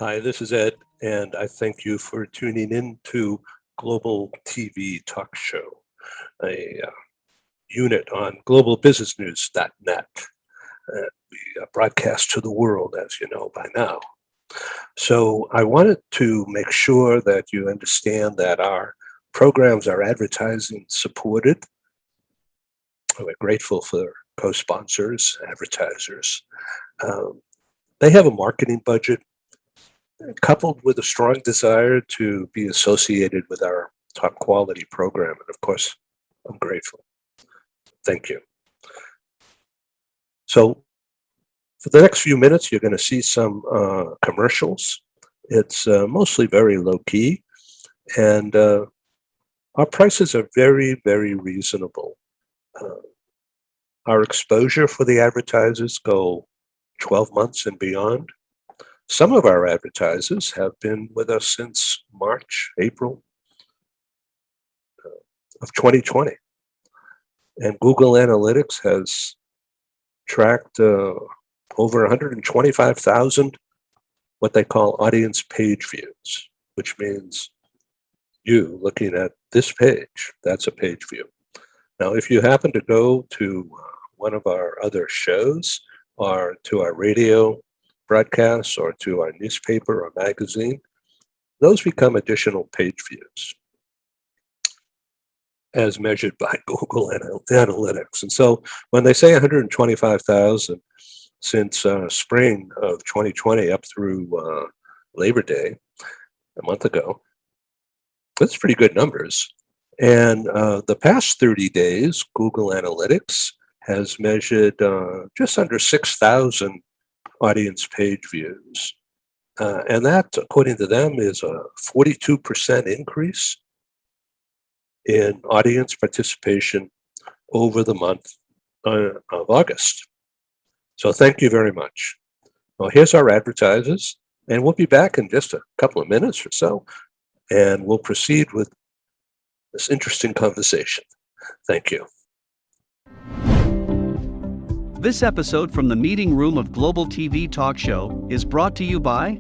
Hi, this is Ed, and I thank you for tuning in to Global TV Talk Show, a unit on globalbusinessnews.net. We broadcast to the world, as you know by now. So I wanted to make sure that you understand that our programs are advertising supported. We're grateful for co-sponsors, advertisers. They have a marketing budget coupled with a strong desire to be associated with our top quality program. And of course, I'm grateful. Thank you. So for the next few minutes, you're going to see some commercials. It's mostly very low key, and our prices are very, very reasonable. Our exposure for the advertisers go 12 months and beyond. Some of our advertisers have been with us since March, April of 2020. And Google Analytics has tracked over 125,000 what they call audience page views, which means you looking at this page, that's a page view. Now, if you happen to go to one of our other shows or to our radio broadcasts or to our newspaper or magazine, those become additional page views as measured by Google Analytics. And so when they say 125,000 since spring of 2020 up through Labor Day, a month ago, that's pretty good numbers. And the past 30 days, Google Analytics has measured just under 6,000 audience page views. And that, according to them, is a 42% increase in audience participation over the month of August. So thank you very much. Well, here's our advertisers, and we'll be back in just a couple of minutes or so and we'll proceed with this interesting conversation. Thank you. This episode from the meeting room of Global TV Talk Show is brought to you by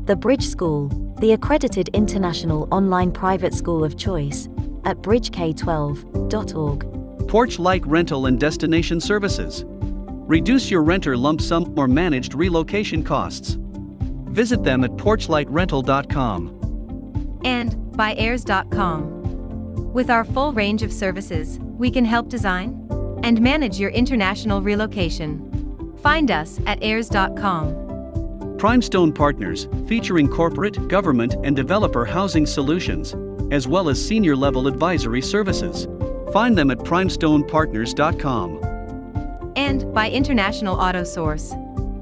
The Bridge School, the accredited international online private school of choice at bridgek12.org. Porch Light Rental and Destination Services. Reduce your renter lump sum or managed relocation costs. Visit them at porchlightrental.com. And by heirs.com. With our full range of services, we can help design and manage your international relocation. Find us at heirs.com. Primestone Partners, featuring corporate, government, and developer housing solutions, as well as senior-level advisory services. Find them at primestonepartners.com. And by International Auto Source.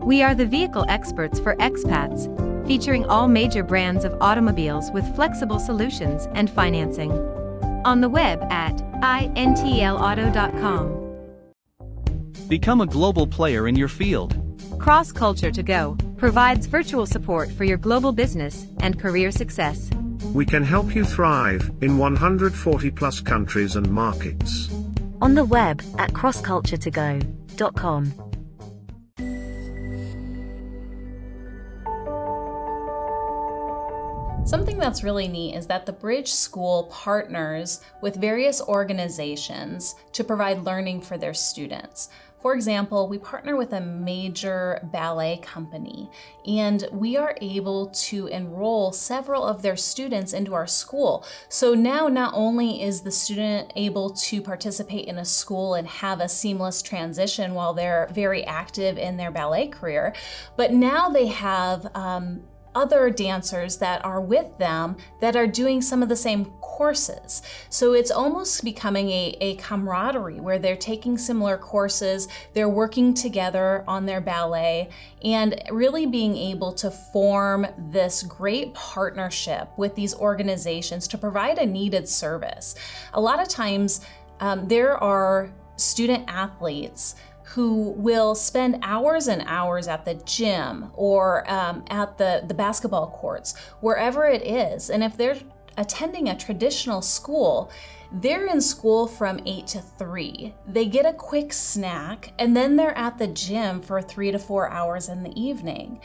We are the vehicle experts for expats, featuring all major brands of automobiles with flexible solutions and financing. On the web at intlauto.com. Become a global player in your field. Cross Culture to Go provides virtual support for your global business and career success. We can help you thrive in 140 plus countries and markets. On the web at crossculturetogo.com. Something that's really neat is that the Bridge School partners with various organizations to provide learning for their students. For example, we partner with a major ballet company, and we are able to enroll several of their students into our school. So now not only is the student able to participate in a school and have a seamless transition while they're very active in their ballet career, but now they have other dancers that are with them that are doing some of the same courses. So it's almost becoming a camaraderie where they're taking similar courses, they're working together on their ballet, and really being able to form this great partnership with these organizations to provide a needed service. A lot of times there are student athletes who will spend hours and hours at the gym or at the basketball courts, wherever it is. And if they're attending a traditional school, they're in school from 8 to 3. They get a quick snack, and then they're at the gym for 3 to 4 hours in the evening.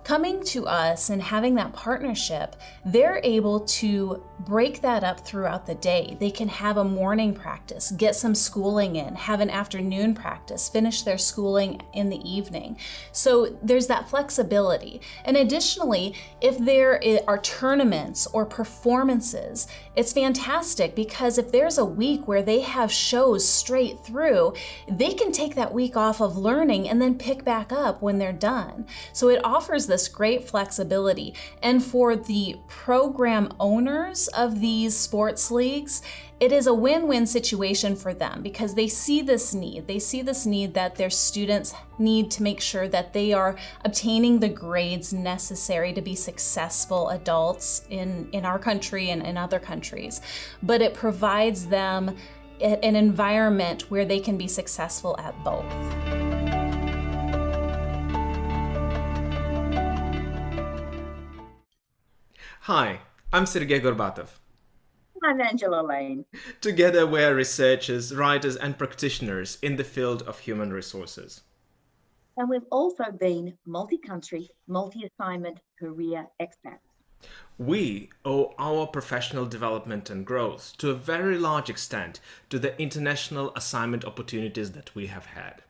Coming to us and having that partnership, they're able to break that up throughout the day. They can have a morning practice, get some schooling in, have an afternoon practice, finish their schooling in the evening. So there's that flexibility. And additionally, if there are tournaments or performances, it's fantastic because if there's a week where they have shows straight through, they can take that week off of learning and then pick back up when they're done. So it offers this great flexibility. And for the program owners of these sports leagues, it is a win-win situation for them because they see this need. They see this need that their students need to make sure that they are obtaining the grades necessary to be successful adults in our country and in other countries. But it provides them an environment where they can be successful at both. Hi, I'm Sergey Gorbatov. I'm Angela Lane. Together we're researchers, writers and practitioners in the field of human resources. And we've also been multi-country, multi-assignment career expats. We owe our professional development and growth to a very large extent to the international assignment opportunities that we have had.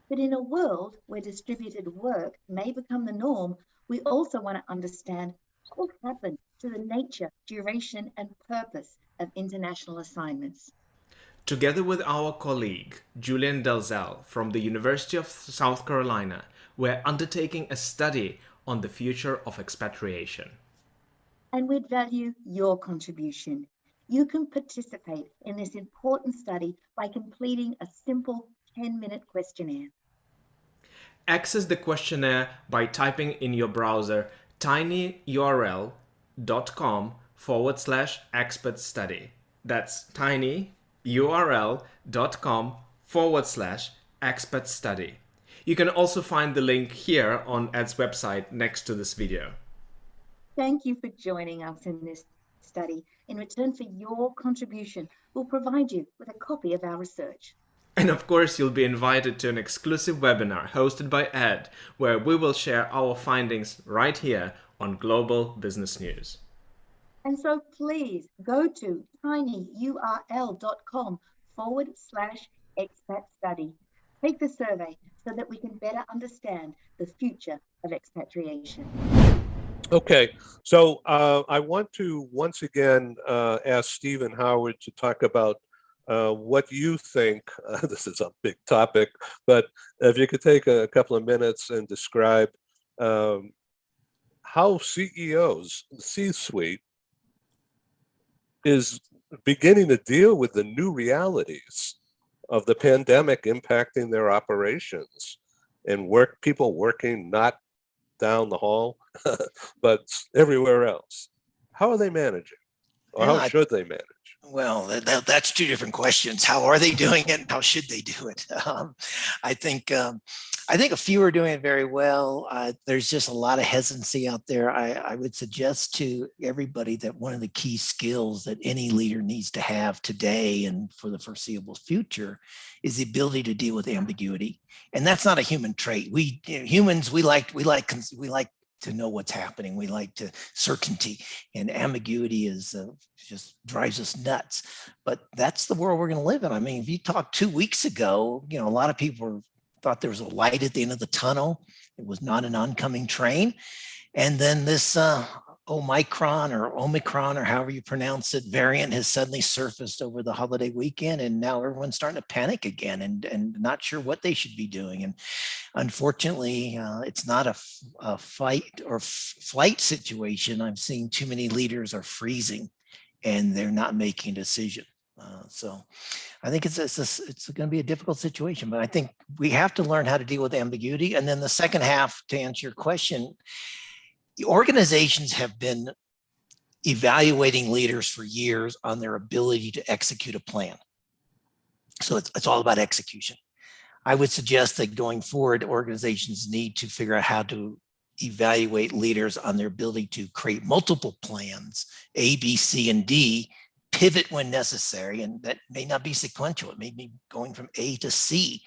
But in a world where distributed work may become the norm, we also want to understand what will happen to the nature, duration, and purpose of international assignments. Together with our colleague, Julian Dalzell from the University of South Carolina, we're undertaking a study on the future of expatriation. And we'd value your contribution. You can participate in this important study by completing a simple 10-minute questionnaire. Access the questionnaire by typing in your browser tinyurl.com/expert study. That's tinyurl.com/expert study. You can also find the link here on Ed's website next to this video. Thank you for joining us in this study. In return for your contribution, we'll provide you with a copy of our research. And of course, you'll be invited to an exclusive webinar hosted by Ed, where we will share our findings right here on Global Business News. And so please go to tinyurl.com/expat study. Take the survey so that we can better understand the future of expatriation. Okay, so I want to once again ask Stephen Howard to talk about what you think. This is a big topic, but if you could take a couple of minutes and describe how CEOs, the C-suite, is beginning to deal with the new realities of the pandemic impacting their operations and people working not down the hall, but everywhere else. How are they managing? Or how should they manage? Well, that's two different questions. How are they doing it and how should they do it? I think a few are doing it very well. There's just a lot of hesitancy out there. I would suggest to everybody that one of the key skills that any leader needs to have today and for the foreseeable future is the ability to deal with ambiguity. And that's not a human trait. Humans, we like to know what's happening. We like to certainty, and ambiguity is just drives us nuts. But that's the world we're going to live in. I mean, if you talked 2 weeks ago, a lot of people thought there was a light at the end of the tunnel. It was not an oncoming train. And then this Omicron or however you pronounce it, variant has suddenly surfaced over the holiday weekend. And now everyone's starting to panic again and not sure what they should be doing. And unfortunately, it's not a fight or flight situation. I'm seeing too many leaders are freezing and they're not making a decision. So I think it's going to be a difficult situation, but I think we have to learn how to deal with ambiguity. And then the second half, to answer your question, the organizations have been evaluating leaders for years on their ability to execute a plan. So it's all about execution. I would suggest that going forward, organizations need to figure out how to evaluate leaders on their ability to create multiple plans, A, B, C, and D, pivot when necessary. And that may not be sequential. It may be going from A to C,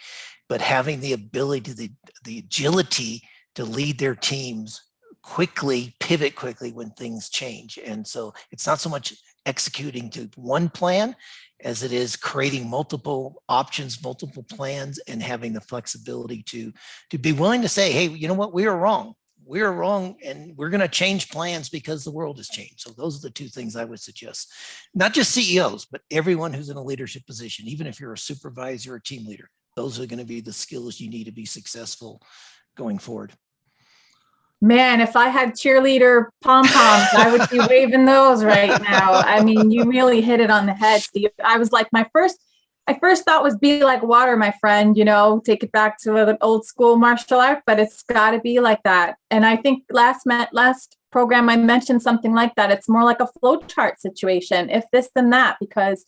but having the ability, the agility to lead their teams quickly, pivot quickly when things change. And so it's not so much executing to one plan as it is creating multiple options, multiple plans, and having the flexibility to be willing to say, hey, you know what, we are wrong. We are wrong, and we're going to change plans because the world has changed. So those are the two things I would suggest. Not just CEOs, but everyone who's in a leadership position, even if you're a supervisor or a team leader, those are going to be the skills you need to be successful going forward. Man, if I had cheerleader pom-poms, I would be waving those right now. I mean, you really hit it on the head, Steve. I was like, my first thought was be like water, my friend, take it back to an old school martial art, but it's got to be like that. And I think last program, I mentioned something like that. It's more like a flow chart situation, if this, then that, because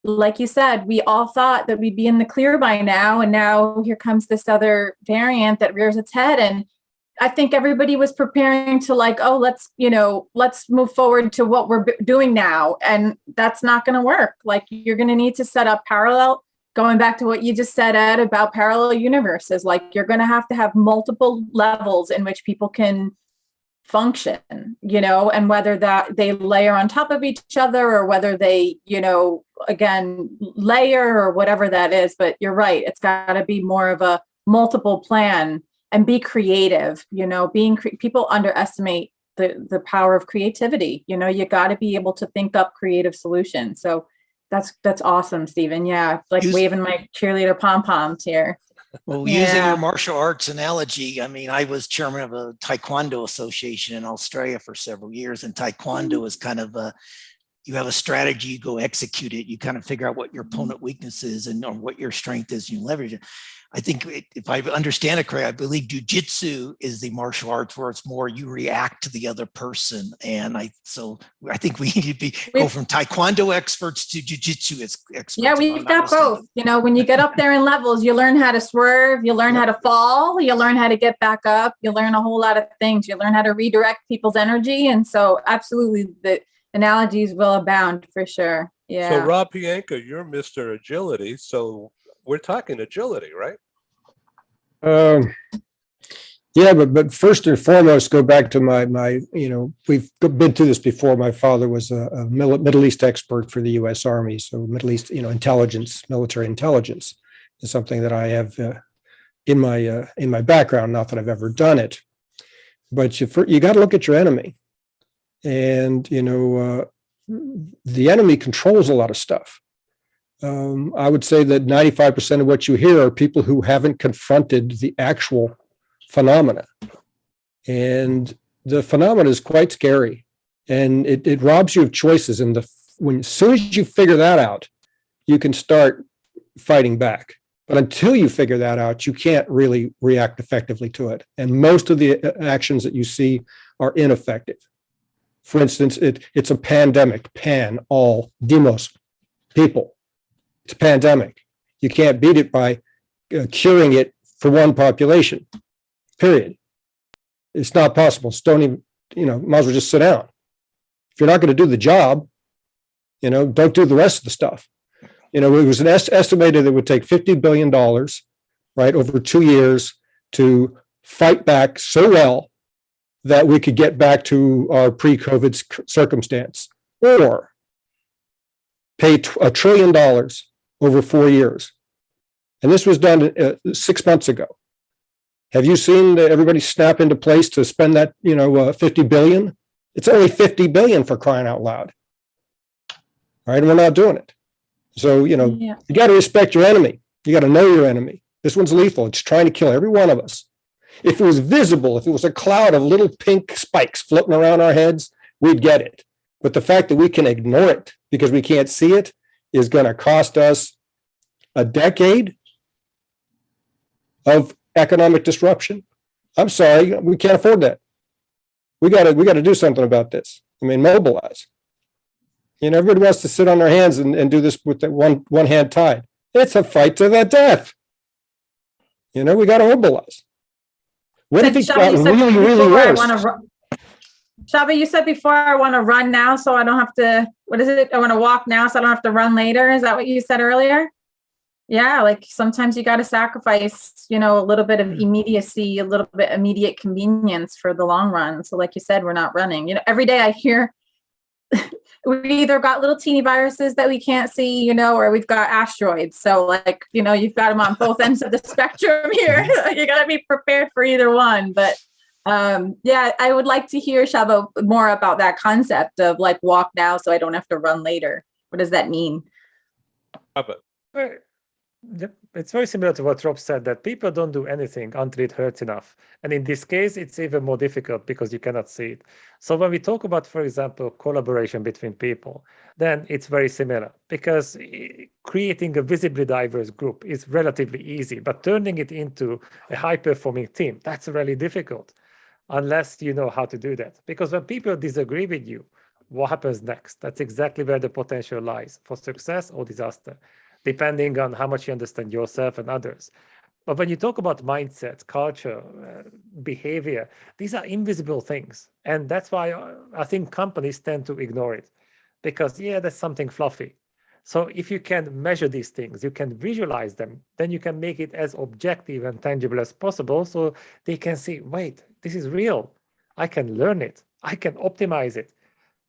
like you said, we all thought that we'd be in the clear by now. And now here comes this other variant that rears its head. And I think everybody was preparing to let's move forward to what we're doing now. And that's not going to work. Like, you're going to need to set up going back to what you just said, Ed, about parallel universes. Like, you're going to have multiple levels in which people can function, and whether that they layer on top of each other or whether they, again, layer or whatever that is. But you're right. It's got to be more of a multiple plan. And be creative, people underestimate the power of creativity. You got to be able to think up creative solutions. So that's awesome, Stephen. Yeah. Waving my cheerleader pom-poms here. Well, using your martial arts analogy, I mean, I was chairman of a Taekwondo association in Australia for several years, and Taekwondo is kind of you have a strategy, you go execute it, you kind of figure out what your opponent weakness is and or what your strength is, you leverage it. I think if I understand it correctly, I believe jujitsu is the martial arts where it's more you react to the other person. And I think we need to go from taekwondo experts to jujitsu experts. Yeah, we've got both. You know, when you get up there in levels, you learn how to swerve, you learn how to fall, you learn how to get back up, you learn a whole lot of things. You learn how to redirect people's energy. And so absolutely the analogies will abound for sure. Yeah. So Rob Pianka, you're Mr. Agility. So we're talking agility, right? Yeah, but first and foremost, go back to my we've been through this before. My father was a Middle East expert for the U.S. Army, so Middle East, intelligence, military intelligence is something that I have in my background. Not that I've ever done it, but you got to look at your enemy, and the enemy controls a lot of stuff. I would say that 95% of what you hear are people who haven't confronted the actual phenomena. And the phenomena is quite scary. And it robs you of choices. And as soon as you figure that out, you can start fighting back. But until you figure that out, you can't really react effectively to it. And most of the actions that you see are ineffective. For instance, it's a pandemic, all, demos, people. It's a pandemic. You can't beat it by curing it for one population, period. It's not possible. So don't even, might as well just sit down. If you're not going to do the job, don't do the rest of the stuff. It was estimated that it would take $50 billion, right, over 2 years to fight back so well that we could get back to our pre-COVID circumstance, or pay $1 trillion over 4 years. And this was done 6 months ago. Have you seen everybody snap into place to spend that, 50 billion? It's only 50 billion, for crying out loud. All right, and we're not doing it. So, you got to respect your enemy. You got to know your enemy. This one's lethal. It's trying to kill every one of us. If it was visible, if it was a cloud of little pink spikes floating around our heads, we'd get it. But the fact that we can ignore it because we can't see it is going to cost us a decade of economic disruption. I'm sorry, we can't afford that. We got to do something about this. Mobilize. Everybody wants to sit on their hands and do this with the one hand tied. It's a fight to the death. We got to mobilize. What if it got really, really worse? Shaba, you said before, I want to run now so I don't have to, what is it? I want to walk now so I don't have to run later. Is that what you said earlier? Yeah, like sometimes you got to sacrifice, a little bit of immediacy, a little bit immediate convenience for the long run. So like you said, we're not running. Every day I hear we either got little teeny viruses that we can't see, or we've got asteroids. So like, you've got them on both ends of the spectrum here. You got to be prepared for either one. But I would like to hear, Shaba, more about that concept of like walk now so I don't have to run later. What does that mean? It's very similar to what Rob said, that people don't do anything until it hurts enough. And in this case, it's even more difficult because you cannot see it. So when we talk about, for example, collaboration between people, then it's very similar, because creating a visibly diverse group is relatively easy, but turning it into a high-performing team, that's really difficult unless you know how to do that. Because when people disagree with you, what happens next? That's exactly where the potential lies for success or disaster, depending on how much you understand yourself and others. But when you talk about mindset, culture, behavior, these are invisible things. And that's why I think companies tend to ignore it, because, that's something fluffy. So if you can measure these things, you can visualize them, then you can make it as objective and tangible as possible so they can see, wait, this is real. I can learn it. I can optimize it.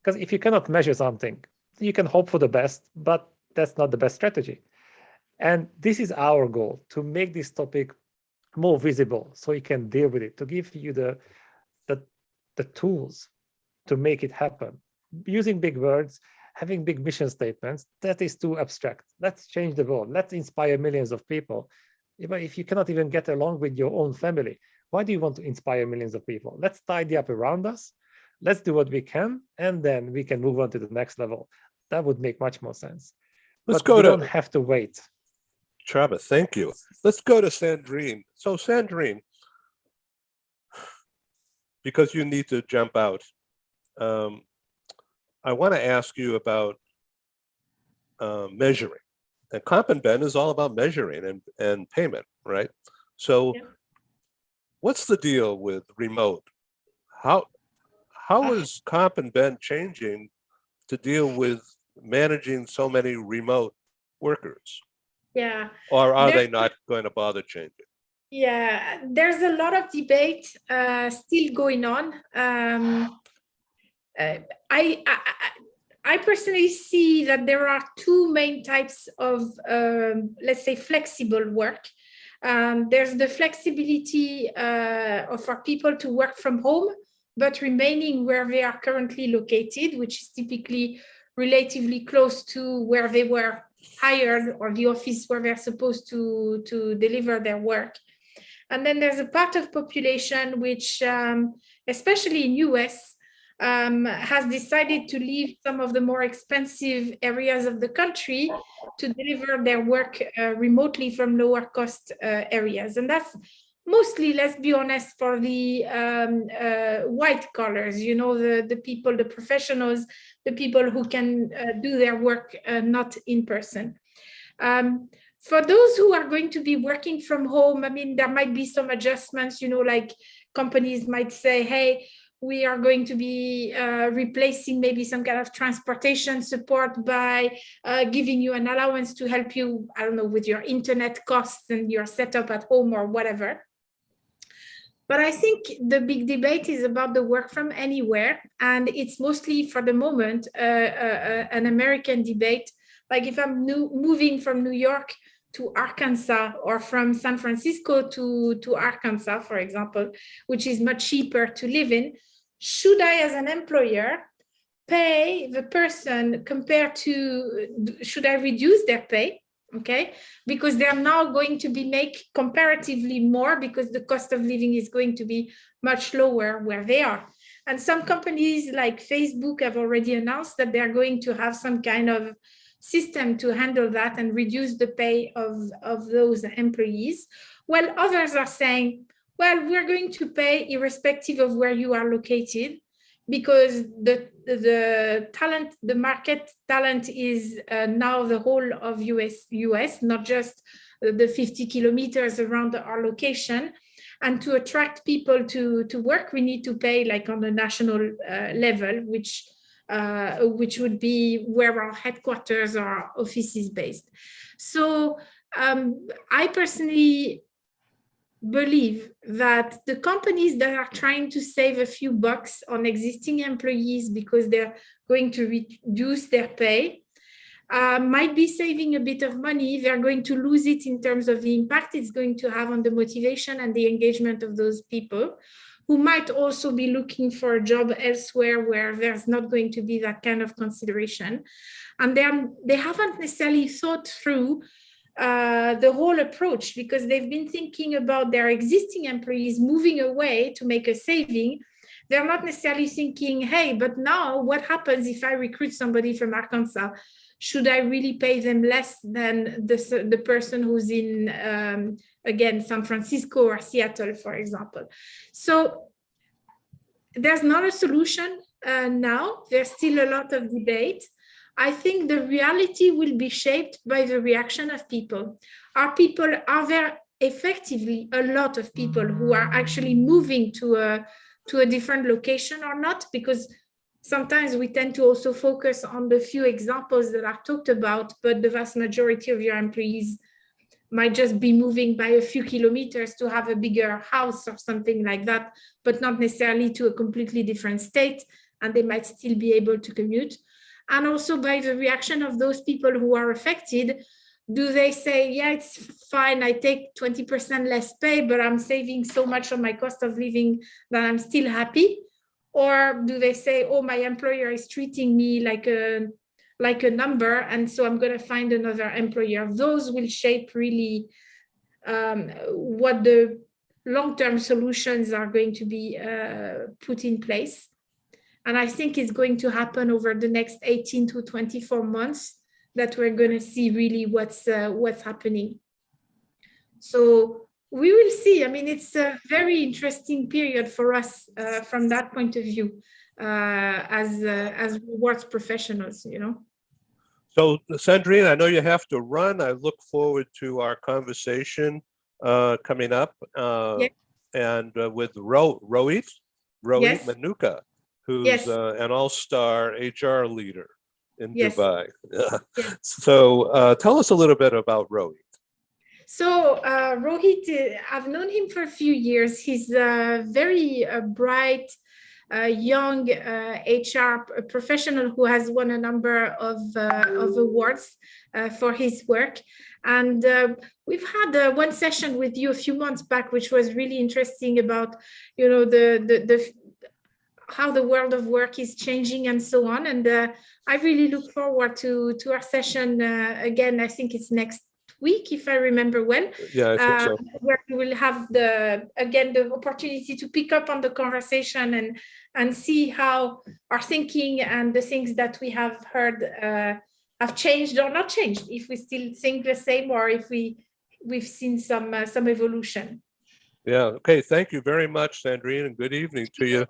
Because if you cannot measure something, you can hope for the best, but that's not the best strategy. And this is our goal, to make this topic more visible so you can deal with it, to give you the tools to make it happen. Using big words, having big mission statements, that is too abstract. Let's change the world. Let's inspire millions of people. If you cannot even get along with your own family, why do you want to inspire millions of people? Let's tidy up around us. Let's do what we can, and then we can move on to the next level. That would make much more sense. We don't have to wait. Trevor, thank you. Let's go to Sandrine. So Sandrine, because you need to jump out, I want to ask you about measuring. And Comp and Ben is all about measuring and payment, right? So what's the deal with remote? How is Comp and Ben changing to deal with managing so many remote workers? Yeah. Or are they not going to bother changing? Yeah, there's a lot of debate still going on. I personally see that there are two main types of, let's say, flexible work. There's the flexibility for people to work from home, but remaining where they are currently located, which is typically relatively close to where they were hired or the office where they're supposed to deliver their work. And then there's a part of population which, especially in US, has decided to leave some of the more expensive areas of the country to deliver their work remotely from lower cost areas. And that's mostly, let's be honest, for the white collars, you know, the people, the professionals, the people who can do their work not in person. For those who are going to be working from home, I mean, there might be some adjustments, you know, like companies might say, hey, we are going to be replacing maybe some kind of transportation support by giving you an allowance to help you, I don't know, with your internet costs and your setup at home or whatever. But I think the big debate is about the work from anywhere. And it's mostly, for the moment, an American debate. Like if I'm moving from New York to Arkansas or from San Francisco to Arkansas, for example, which is much cheaper to live in, should I, as an employer, pay the person compared to, should I reduce their pay? Okay, because they're now going to be make comparatively more because the cost of living is going to be much lower where they are. And some companies like Facebook have already announced that they're going to have some kind of system to handle that and reduce the pay of those employees, while others are saying, well, we're going to pay irrespective of where you are located, because the talent, the market talent is now the whole of US, not just the 50 kilometers around our location. And to attract people to work, we need to pay like on a national level, which would be where our headquarters or our office is based. So I personally believe that the companies that are trying to save a few bucks on existing employees because they're going to reduce their pay might be saving a bit of money. They're going to lose it in terms of the impact it's going to have on the motivation and the engagement of those people, who might also be looking for a job elsewhere where there's not going to be that kind of consideration. And they haven't necessarily thought through the whole approach, because they've been thinking about their existing employees moving away to make a saving. They're not necessarily thinking, hey, but now what happens if I recruit somebody from Arkansas? Should I really pay them less than the person who's in, again, San Francisco or Seattle, for example? So there's not a solution now. There's still a lot of debate. I think the reality will be shaped by the reaction of people. Are there effectively a lot of people who are actually moving to a different location or not? Because sometimes we tend to also focus on the few examples that are talked about, but the vast majority of your employees might just be moving by a few kilometers to have a bigger house or something like that, but not necessarily to a completely different state, and they might still be able to commute. And also by the reaction of those people who are affected. Do they say, yeah, it's fine, I take 20% less pay, but I'm saving so much on my cost of living that I'm still happy? Or do they say, oh, my employer is treating me like a number, and so I'm going to find another employer? Those will shape really what the long-term solutions are going to be put in place. And I think it's going to happen over the next 18 to 24 months that we're going to see really what's happening. So we will see. I mean, it's a very interesting period for us from that point of view as rewards professionals, you know. So Sandrine, I know you have to run. I look forward to our conversation coming up and with Rohit Manuka, who's an all-star HR leader in Dubai. So tell us a little bit about Rohit. So Rohit, I've known him for a few years. He's a very bright, young HR professional who has won a number of awards for his work. And we've had one session with you a few months back, which was really interesting about, you know, the how the world of work is changing and so on. And I really look forward to our session again. I think it's next week, if I remember well. Yeah, I think so. Where we will have the opportunity to pick up on the conversation and see how our thinking and the things that we have heard have changed or not changed, if we still think the same or if we've seen some evolution. Yeah, okay, thank you very much, Sandrine, and good evening to you.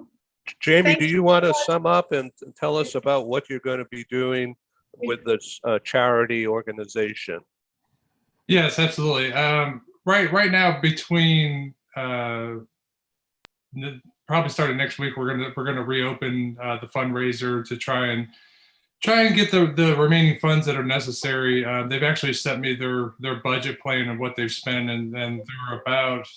Jamie, do you want to sum up and tell us about what you're going to be doing with this charity organization? Yes, absolutely. Right now, between probably starting next week, we're gonna reopen the fundraiser to try and get the remaining funds that are necessary. They've actually sent me their budget plan and what they've spent, and they're about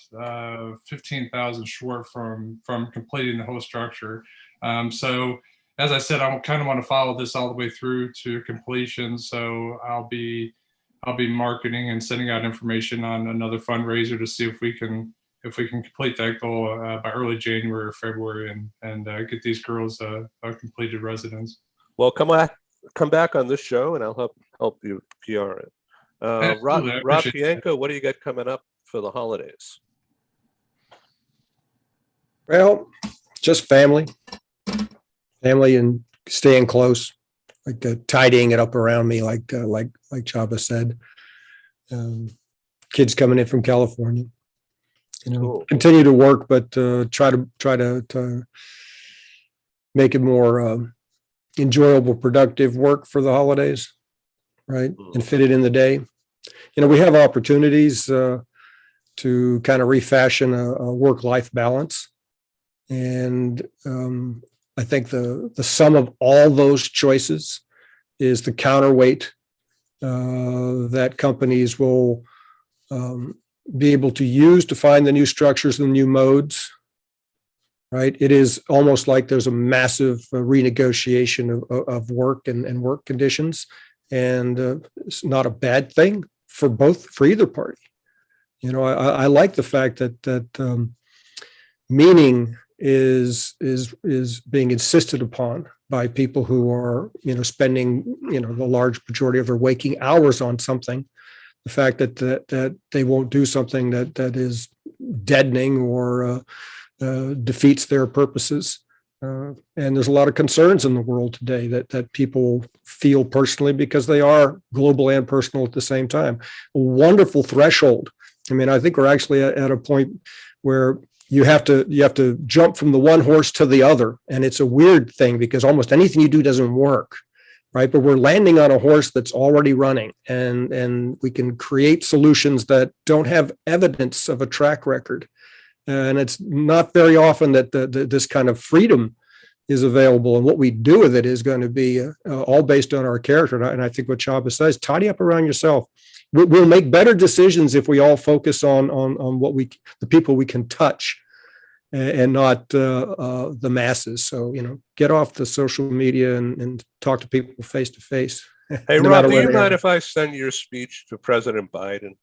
15,000 short from completing the whole structure. So as I said, I kind of want to follow this all the way through to completion. So I'll be marketing and sending out information on another fundraiser to see if we can complete that goal by early January or February and get these girls a completed residence. Well, come back on this show and I'll help you PR it. Rob Bianco, what do you got coming up for the holidays? Well, just family and staying close, like tidying it up around me, like Chaba said. Kids coming in from California, you know, cool. Continue to work, but try to make it more enjoyable, productive work for the holidays, right? And fit it in the day. You know, we have opportunities to kind of refashion a work-life balance. And I think the sum of all those choices is the counterweight that companies will be able to use to find the new structures and new modes, right? It is almost like there's a massive renegotiation of work and work conditions, and it's not a bad thing for either party. You know, I like the fact that meaning is being insisted upon by people who are, you know, spending, you know, the large majority of their waking hours on something. The fact that they won't do something that is deadening or defeats their purposes. And there's a lot of concerns in the world today that people feel personally because they are global and personal at the same time. A wonderful threshold. I mean, I think we're actually at a point where you have to jump from the one horse to the other. And it's a weird thing because almost anything you do doesn't work, right? But we're landing on a horse that's already running, and we can create solutions that don't have evidence of a track record. And it's not very often that this kind of freedom is available. And what we do with it is going to be all based on our character. And I think what Chaba says, tidy up around yourself. We'll make better decisions if we all focus on the people we can touch and not the masses. So, you know, get off the social media and talk to people face to face. Hey, Rob, do you mind if I send your speech to President Biden?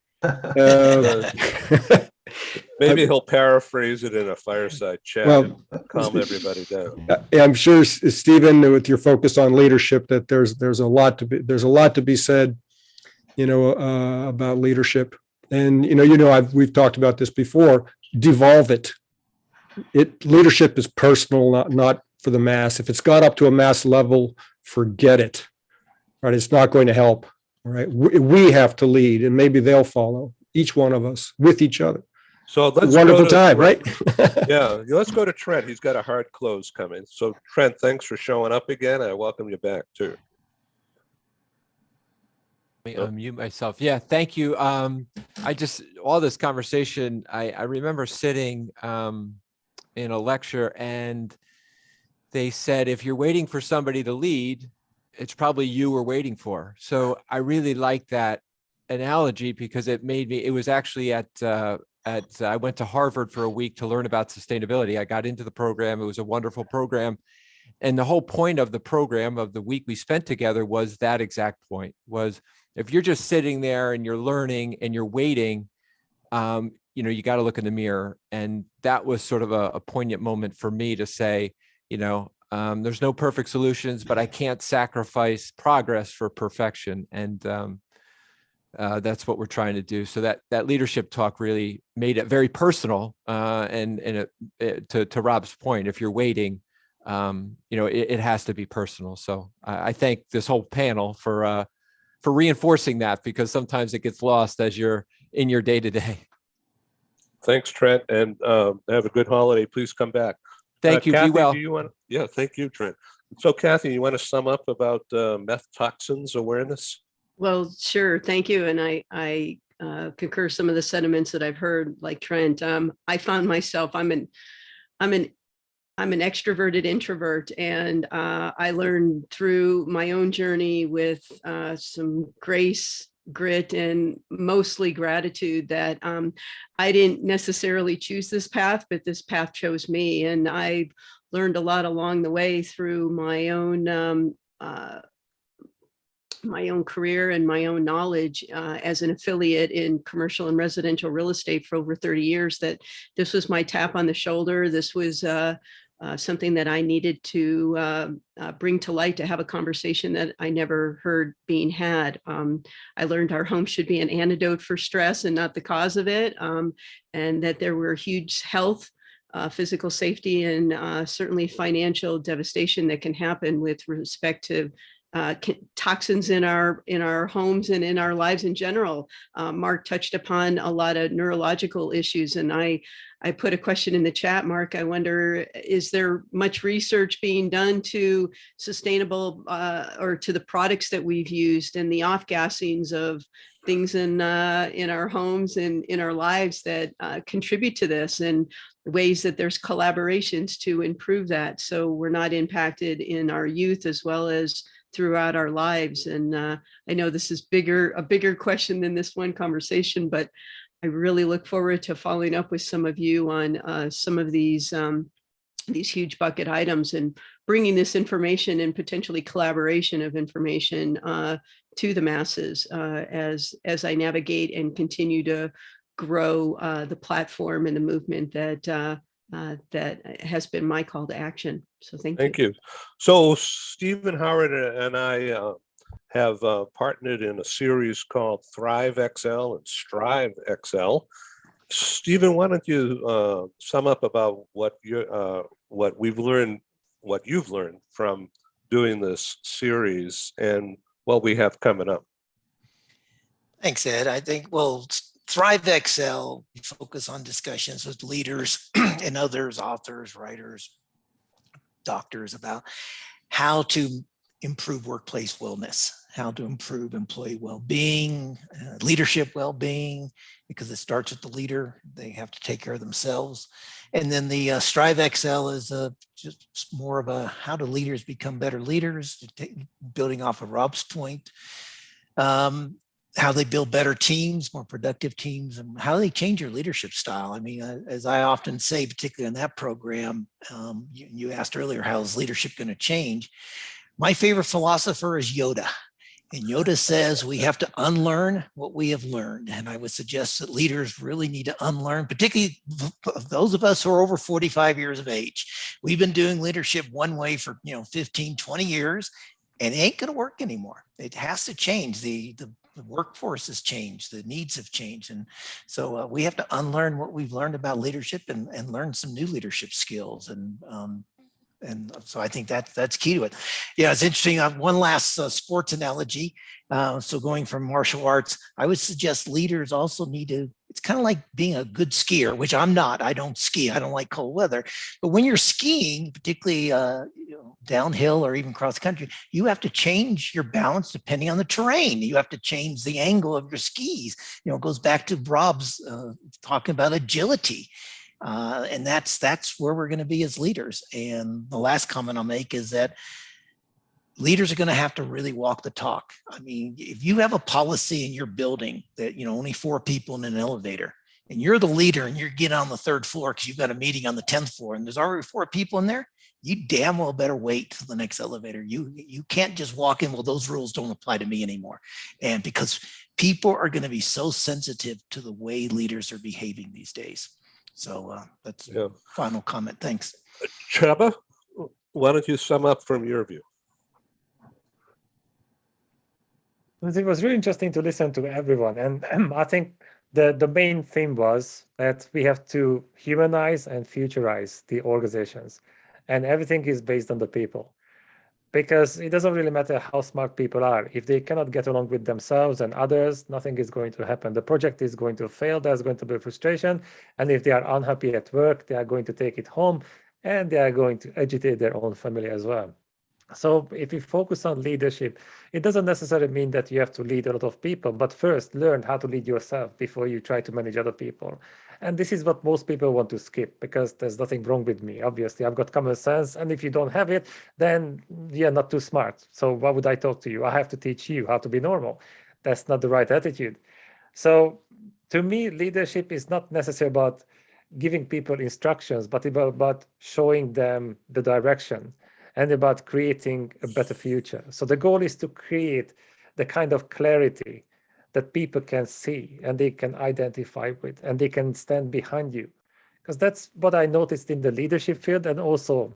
Maybe he'll paraphrase it in a fireside chat and calm everybody down. I'm sure, Stephen, with your focus on leadership, that there's a lot to be said, you know, about leadership. And we've talked about this before. Devolve it. Leadership is personal, not for the mass. If it's got up to a mass level, forget it. Right? It's not going to help. Right? We have to lead, and maybe they'll follow. each one of us with each other. So let's wonderful time, right? Yeah, let's go to Trent. He's got a hard close coming. So Trent, thanks for showing up again. I welcome you back too. Unmute myself. Yeah, thank you. All this conversation, I remember sitting in a lecture and they said, if you're waiting for somebody to lead, it's probably you we're waiting for. So I really like that analogy because it was actually I went to Harvard for a week to learn about sustainability. I got into the program. It was a wonderful program. And the whole point of the program, of the week we spent together, was that exact point, was if you're just sitting there and you're learning and you're waiting, you got to look in the mirror. And that was sort of a poignant moment for me to say, there's no perfect solutions, but I can't sacrifice progress for perfection. And that's what we're trying to do. So that leadership talk really made it very personal. And to Rob's point, if you're waiting, it has to be personal. So I thank this whole panel for reinforcing that, because sometimes it gets lost as you're in your day-to-day. Thanks, Trent, and have a good holiday. Please come back. Thank you. Kathy, be well. Do you want? Yeah, thank you, Trent. So, Kathy, you want to sum up about meth toxins awareness? Well, sure. Thank you. And I concur some of the sentiments that I've heard, like Trent. I found myself, I'm an extroverted introvert, and I learned through my own journey with some grace, grit, and mostly gratitude that I didn't necessarily choose this path, but this path chose me. And I learned a lot along the way through my own career and my own knowledge as an affiliate in commercial and residential real estate for over 30 years, that this was my tap on the shoulder. This was something that I needed to bring to light, to have a conversation that I never heard being had. I learned our home should be an antidote for stress and not the cause of it, and that there were huge health, physical safety, and certainly financial devastation that can happen with respect to toxins in our homes and in our lives in general. Mark touched upon a lot of neurological issues, and I put a question in the chat, Mark. I wonder, is there much research being done to sustainable or to the products that we've used and the off-gassings of things in our homes and in our lives that contribute to this, and ways that there's collaborations to improve that, so we're not impacted in our youth as well as throughout our lives. And I know this is a bigger question than this one conversation, but I really look forward to following up with some of you on some of these huge bucket items, and bringing this information and potentially collaboration of information to the masses as I navigate and continue to grow the platform and the movement that has been my call to action. So thank you. So Stephen Howard and I have partnered in a series called Thrive XL and Strive XL. Stephen, why don't you sum up about what you've learned from doing this series and what we have coming up? Thanks, Ed. I think, well, Thrive XL, we focus on discussions with leaders and others, authors, writers, doctors, about how to improve workplace wellness, how to improve employee well-being, leadership well-being, because it starts with the leader. They have to take care of themselves. And then the Strive XL is just more of a how do leaders become better leaders, building off of Rob's point. How they build better teams, more productive teams, and how they change your leadership style. I mean, as I often say, particularly in that program, you asked earlier, how is leadership going to change? My favorite philosopher is Yoda. And Yoda says we have to unlearn what we have learned. And I would suggest that leaders really need to unlearn, particularly those of us who are over 45 years of age. We've been doing leadership one way for 15, 20 years, and it ain't going to work anymore. It has to change. The workforce has changed, the needs have changed. And so we have to unlearn what we've learned about leadership and learn some new leadership skills. And And so I think that's key to it. Yeah, it's interesting. One last sports analogy. So going from martial arts, I would suggest leaders also need to, it's kind of like being a good skier, which I'm not. I don't ski. I don't like cold weather. But when you're skiing, particularly downhill or even cross country, you have to change your balance depending on the terrain. You have to change the angle of your skis. It goes back to Rob's talking about agility. And that's where we're going to be as leaders. And the last comment I'll make is that leaders are going to have to really walk the talk. I mean, if you have a policy in your building that, only 4 people in an elevator, and you're the leader and you're getting on the 3rd floor because you've got a meeting on the 10th floor and there's already 4 people in there, you damn well better wait till the next elevator. You can't just walk in, well, those rules don't apply to me anymore. And because people are going to be so sensitive to the way leaders are behaving these days. So that's final comment. Thanks. Chaba, why don't you sum up from your view? It was really interesting to listen to everyone. And I think the main theme was that we have to humanize and futurize the organizations. And everything is based on the people. Because it doesn't really matter how smart people are. If they cannot get along with themselves and others, nothing is going to happen. The project is going to fail. There's going to be frustration. And if they are unhappy at work, they are going to take it home and they are going to agitate their own family as well. So if you focus on leadership, it doesn't necessarily mean that you have to lead a lot of people, but first learn how to lead yourself before you try to manage other people. And this is what most people want to skip because there's nothing wrong with me. Obviously, I've got common sense. And if you don't have it, then you're not too smart. So why would I talk to you? I have to teach you how to be normal. That's not the right attitude. So to me, leadership is not necessarily about giving people instructions, but about showing them the direction and about creating a better future. So the goal is to create the kind of clarity that people can see and they can identify with and they can stand behind you. Because that's what I noticed in the leadership field and also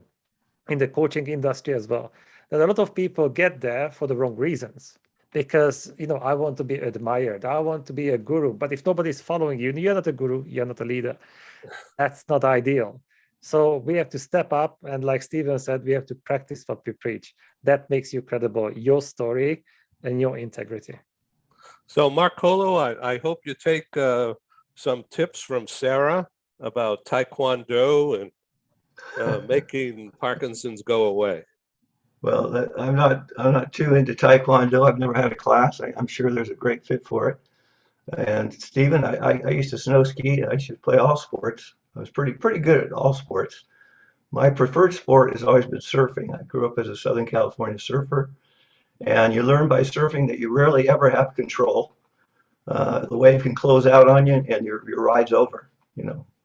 in the coaching industry as well, that a lot of people get there for the wrong reasons. Because, I want to be admired. I want to be a guru. But if nobody's following you, you're not a guru, you're not a leader. That's not ideal. So we have to step up. And like Stephen said, we have to practice what we preach. That makes you credible, your story and your integrity. So Marcolo, I hope you take some tips from Sarah about Taekwondo and making Parkinson's go away. Well, I'm not too into Taekwondo. I've never had a class. I'm sure there's a great fit for it. And Stephen, I used to snow ski. I used to play all sports. I was pretty good at all sports. My preferred sport has always been surfing. I grew up as a Southern California surfer, and you learn by surfing that you rarely ever have control. The wave can close out on you, and your ride's over.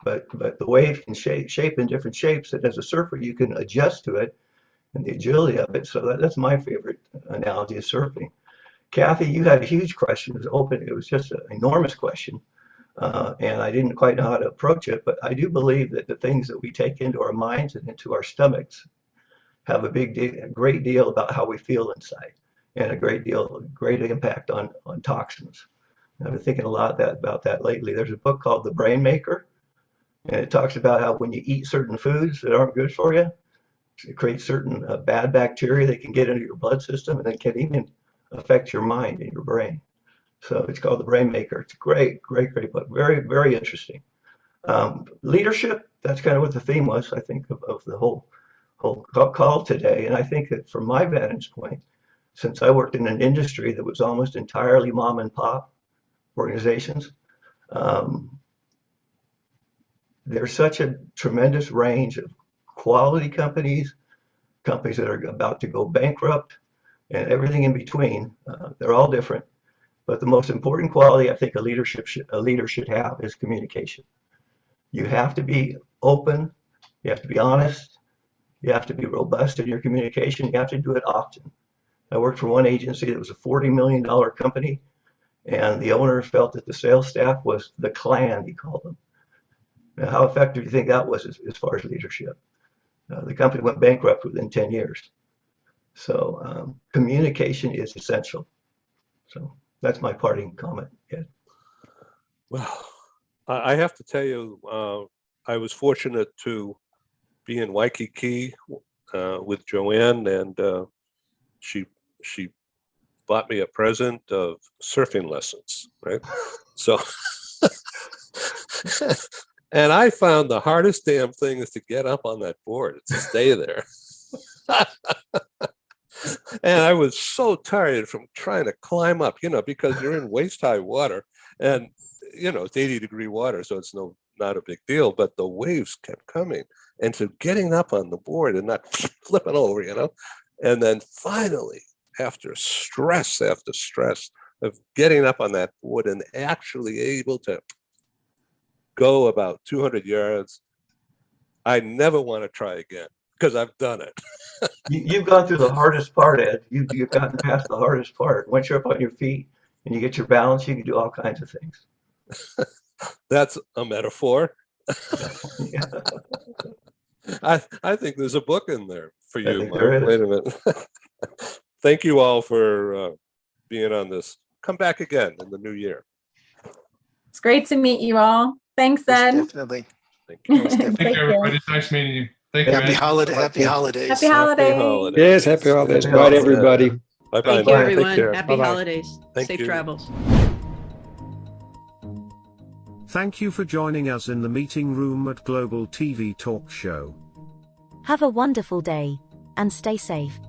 But the wave can shape in different shapes, and as a surfer, you can adjust to it and the agility of it. So that's my favorite analogy of surfing. Kathy, you had a huge question. It was open. It was just an enormous question. And I didn't quite know how to approach it, but I do believe that the things that we take into our minds and into our stomachs have a great deal about how we feel inside, and a great impact on toxins. I've been thinking a lot about that lately. There's a book called The Brain Maker, and it talks about how when you eat certain foods that aren't good for you, it creates certain bad bacteria that can get into your blood system and then can even affect your mind and your brain. So it's called The Brain Maker. It's a great book. Very, very interesting. Leadership, that's kind of what the theme was, I think, of the whole call today. And I think that from my vantage point, since I worked in an industry that was almost entirely mom and pop organizations, there's such a tremendous range of quality companies that are about to go bankrupt, and everything in between. They're all different. But the most important quality I think a leader should have is communication. You have to be open, you have to be honest, you have to be robust in your communication, you have to do it often. I worked for one agency that was a $40 million company, and the owner felt that the sales staff was the Klan, he called them. Now, how effective do you think that was as far as leadership? The company went bankrupt within 10 years. So communication is essential. So that's my parting comment. Yeah. Well, I have to tell you, I was fortunate to be in Waikiki with Joanne, and she bought me a present of surfing lessons, right? So, and I found the hardest damn thing is to get up on that board, to stay there. And I was so tired from trying to climb up, because you're in waist high water, and it's 80-degree water, so it's not a big deal, but the waves kept coming. And so getting up on the board and not flipping over, and then finally, after stress of getting up on that board and actually able to go about 200 yards, I never want to try again because I've done it. You've gone through the hardest part, Ed. You've gotten past the hardest part. Once you're up on your feet and you get your balance, you can do all kinds of things. That's a metaphor. Yeah. I think there's a book in there for you, Mike. There is. Wait a minute. Thank you all for being on this. Come back again in the new year. It's great to meet you all. Thanks, Ed. Definitely. Thank you. Thank you, everybody. It's nice meeting you. Thank you. Happy Ed. holidays. Happy holidays. Happy holidays. Yes, happy holidays. Happy Bye, holidays. everybody. Bye-bye. Thank you, Take everyone. care. Happy Bye-bye. holidays. Thank Safe you. travels. Thank you for joining us in the meeting room at Global TV Talk Show. Have a wonderful day and stay safe.